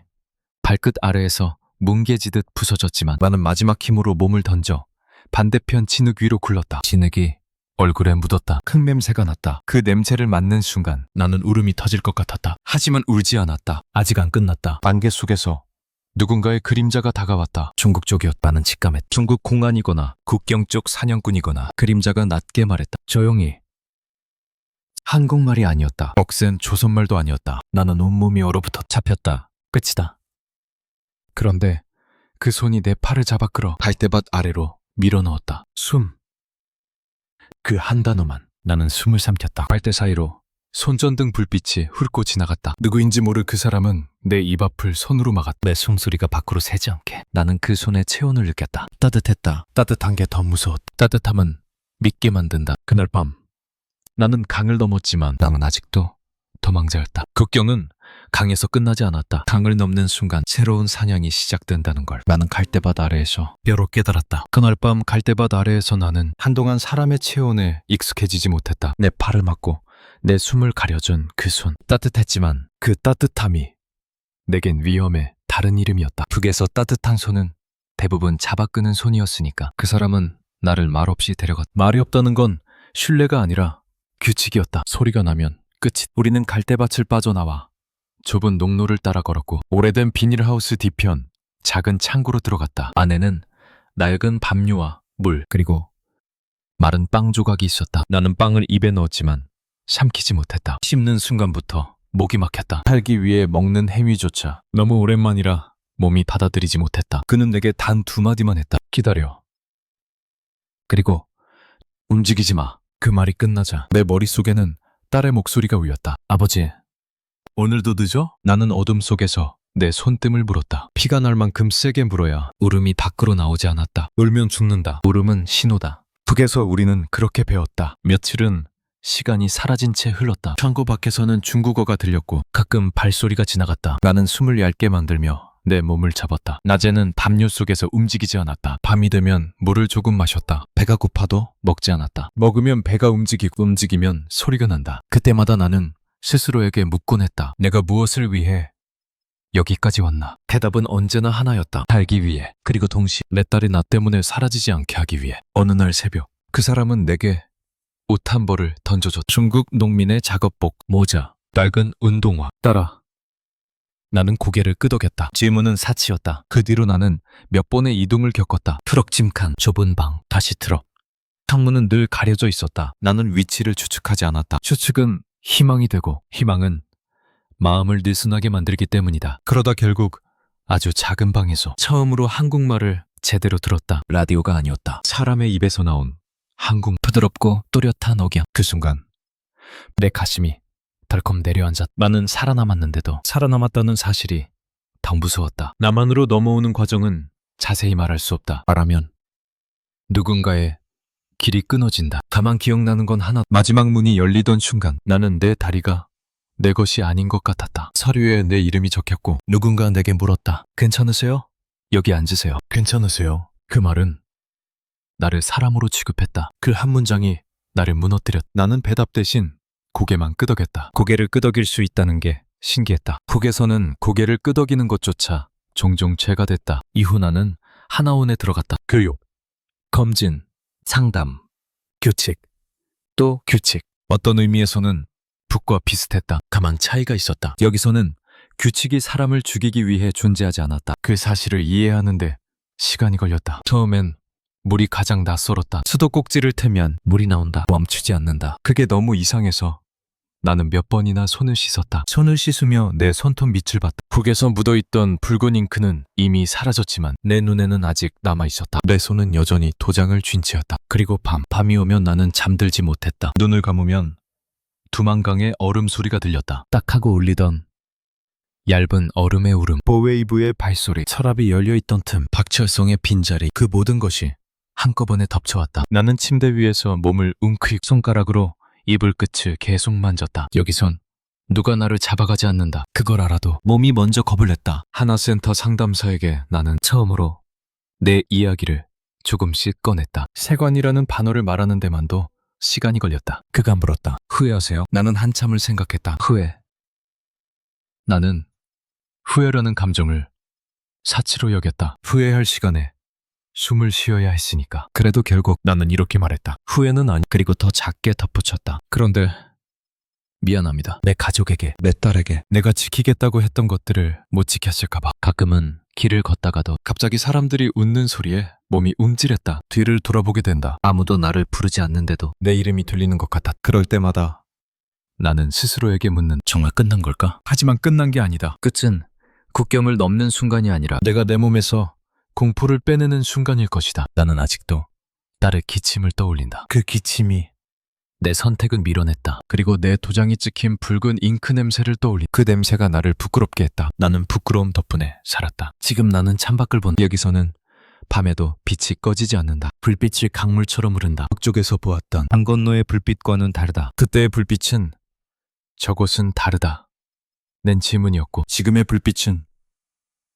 발끝 아래에서 뭉개지듯 부서졌지만 나는 마지막 힘으로 몸을 던져 반대편 진흙 위로 굴렀다. 진흙이 얼굴에 묻었다. 흙냄새가 났다. 그 냄새를 맡는 순간 나는 울음이 터질 것 같았다. 하지만 울지 않았다. 아직 안 끝났다. 안개 속에서 누군가의 그림자가 다가왔다. 중국 쪽이었다는 직감했다. 중국 공안이거나 국경 쪽 사냥꾼이거나 그림자가 낮게 말했다. 조용히. 한국말이 아니었다. 억센 조선말도 아니었다. 나는 온몸이 얼어붙어 잡혔다. 끝이다. 그런데 그 손이 내 팔을 잡아 끌어 갈대밭 아래로 밀어넣었다. 숨. 그 한 단어만. 나는 숨을 삼켰다. 갈대 사이로 손전등 불빛이 훑고 지나갔다. 누구인지 모를 그 사람은 내 입 앞을 손으로 막았다. 내 숨소리가 밖으로 새지 않게. 나는 그 손의 체온을 느꼈다. 따뜻했다. 따뜻한 게 더 무서웠다. 따뜻함은 믿게 만든다. 그날 밤 나는 강을 넘었지만 나는 아직도 도망자였다. 국경은 강에서 끝나지 않았다. 강을 넘는 순간 새로운 사냥이 시작된다는 걸 나는 갈대밭 아래에서 뼈로 깨달았다. 그날 밤 갈대밭 아래에서 나는 한동안 사람의 체온에 익숙해지지 못했다. 내 팔을 막고 내 숨을 가려준 그 손. 따뜻했지만 그 따뜻함이 내겐 위험의 다른 이름이었다. 북에서 따뜻한 손은 대부분 잡아끄는 손이었으니까 그 사람은 나를 말없이 데려갔다. 말이 없다는 건 신뢰가 아니라 규칙이었다. 소리가 나면 끝이. 우리는 갈대밭을 빠져나와 좁은 농로를 따라 걸었고 오래된 비닐하우스 뒤편 작은 창고로 들어갔다. 안에는 낡은 밥류와 물 그리고 마른 빵 조각이 있었다. 나는 빵을 입에 넣었지만 삼키지 못했다. 씹는 순간부터 목이 막혔다. 살기 위해 먹는 행위조차 너무 오랜만이라 몸이 받아들이지 못했다. 그는 내게 단 2마디만 했다. 기다려. 그리고 움직이지 마. 그 말이 끝나자 내 머릿속에는 딸의 목소리가 울렸다. 아버지, 오늘도 늦어? 나는 어둠 속에서 내 손등을 물었다. 피가 날 만큼 세게 물어야 울음이 밖으로 나오지 않았다. 울면 죽는다. 울음은 신호다. 북에서 우리는 그렇게 배웠다. 며칠은 시간이 사라진 채 흘렀다. 창고 밖에서는 중국어가 들렸고 가끔 발소리가 지나갔다. 나는 숨을 얇게 만들며 내 몸을 잡았다. 낮에는 담요 속에서 움직이지 않았다. 밤이 되면 물을 조금 마셨다. 배가 고파도 먹지 않았다. 먹으면 배가 움직이고 움직이면 소리가 난다. 그때마다 나는 스스로에게 묻곤 했다. 내가 무엇을 위해 여기까지 왔나? 대답은 언제나 하나였다. 살기 위해. 그리고 동시에 내 딸이 나 때문에 사라지지 않게 하기 위해. 어느 날 새벽 그 사람은 내게 옷 한 벌을 던져줬다. 중국 농민의 작업복, 모자, 낡은 운동화. 딸아. 나는 고개를 끄덕였다. 질문은 사치였다. 그 뒤로 나는 몇 번의 이동을 겪었다. 트럭 짐칸, 좁은 방, 다시 트럭. 창문은 늘 가려져 있었다. 나는 위치를 추측하지 않았다. 추측은 희망이 되고 희망은 마음을 느슨하게 만들기 때문이다. 그러다 결국 아주 작은 방에서 처음으로 한국말을 제대로 들었다. 라디오가 아니었다. 사람의 입에서 나온 한국 부드럽고 또렷한 억양. 그 순간 내 가슴이 덜컥 내려앉았다. 나는 살아남았는데도 살아남았다는 사실이 더 무서웠다. 남한으로 넘어오는 과정은 자세히 말할 수 없다. 말하면 누군가의 길이 끊어진다. 다만 기억나는 건 하나. 마지막 문이 열리던 순간 나는 내 다리가 내 것이 아닌 것 같았다. 서류에 내 이름이 적혔고 누군가 내게 물었다. 괜찮으세요? 여기 앉으세요. 괜찮으세요? 그 말은 나를 사람으로 취급했다. 그 한 문장이 나를 무너뜨렸다. 나는 대답 대신 고개만 끄덕였다. 고개를 끄덕일 수 있다는 게 신기했다. 북에서는 고개를 끄덕이는 것조차 종종 죄가 됐다. 이후 나는 하나원에 들어갔다. 교육, 검진, 상담, 규칙, 또 규칙. 어떤 의미에서는 북과 비슷했다. 다만 차이가 있었다. 여기서는 규칙이 사람을 죽이기 위해 존재하지 않았다. 그 사실을 이해하는데 시간이 걸렸다. 처음엔 물이 가장 낯설었다. 수도꼭지를 태면 물이 나온다. 멈추지 않는다. 그게 너무 이상해서 나는 몇 번이나 손을 씻었다. 손을 씻으며 내 손톱 밑을 봤다. 북에서 묻어있던 붉은 잉크는 이미 사라졌지만 내 눈에는 아직 남아있었다. 내 손은 여전히 도장을 쥔 채였다. 그리고 밤이 오면 나는 잠들지 못했다. 눈을 감으면 두만강의 얼음 소리가 들렸다. 딱 하고 울리던 얇은 얼음의 울음, 보웨이브의 발소리, 서랍이 열려있던 틈, 박철성의 빈자리, 그 모든 것이 한꺼번에 덮쳐왔다. 나는 침대 위에서 몸을 웅크릭 손가락으로 이불 끝을 계속 만졌다. 여기선 누가 나를 잡아가지 않는다. 그걸 알아도 몸이 먼저 겁을 냈다. 하나센터 상담사에게 나는 처음으로 내 이야기를 조금씩 꺼냈다. 세관이라는 단어를 말하는 데만도 시간이 걸렸다. 그가 물었다. 후회하세요? 나는 한참을 생각했다. 후회. 나는 후회라는 감정을 사치로 여겼다. 후회할 시간에 숨을 쉬어야 했으니까. 그래도 결국 나는 이렇게 말했다. 후회는 아니. 그리고 더 작게 덧붙였다. 그런데 미안합니다. 내 가족에게, 내 딸에게 내가 지키겠다고 했던 것들을 못 지켰을까봐. 가끔은 길을 걷다가도 갑자기 사람들이 웃는 소리에 몸이 움찔했다. 뒤를 돌아보게 된다. 아무도 나를 부르지 않는데도 내 이름이 들리는 것 같았다. 그럴 때마다 나는 스스로에게 묻는, 정말 끝난 걸까? 하지만 끝난 게 아니다. 끝은 국경을 넘는 순간이 아니라 내가 내 몸에서 공포를 빼내는 순간일 것이다. 나는 아직도 딸의 기침을 떠올린다. 그 기침이, 내 선택은 밀어냈다. 그리고 내 도장이 찍힌 붉은 잉크 냄새를 떠올린 그 냄새가 나를 부끄럽게 했다. 나는 부끄러움 덕분에 살았다. 지금 나는 창밖을 본다. 여기서는 밤에도 빛이 꺼지지 않는다. 불빛이 강물처럼 흐른다. 북쪽에서 보았던 강 건너의 불빛과는 다르다. 그때의 불빛은 저곳은 다르다. 낸 질문이었고 지금의 불빛은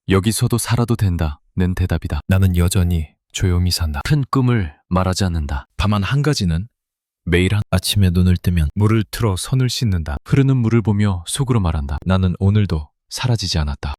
여기서도 살아도 된다는 대답이다. 나는 여전히 조용히 산다. 큰 꿈을 말하지 않는다. 다만 한 가지는 매일 아침에 눈을 뜨면 물을 틀어 손을 씻는다. 흐르는 물을 보며 속으로 말한다. 나는 오늘도 사라지지 않았다.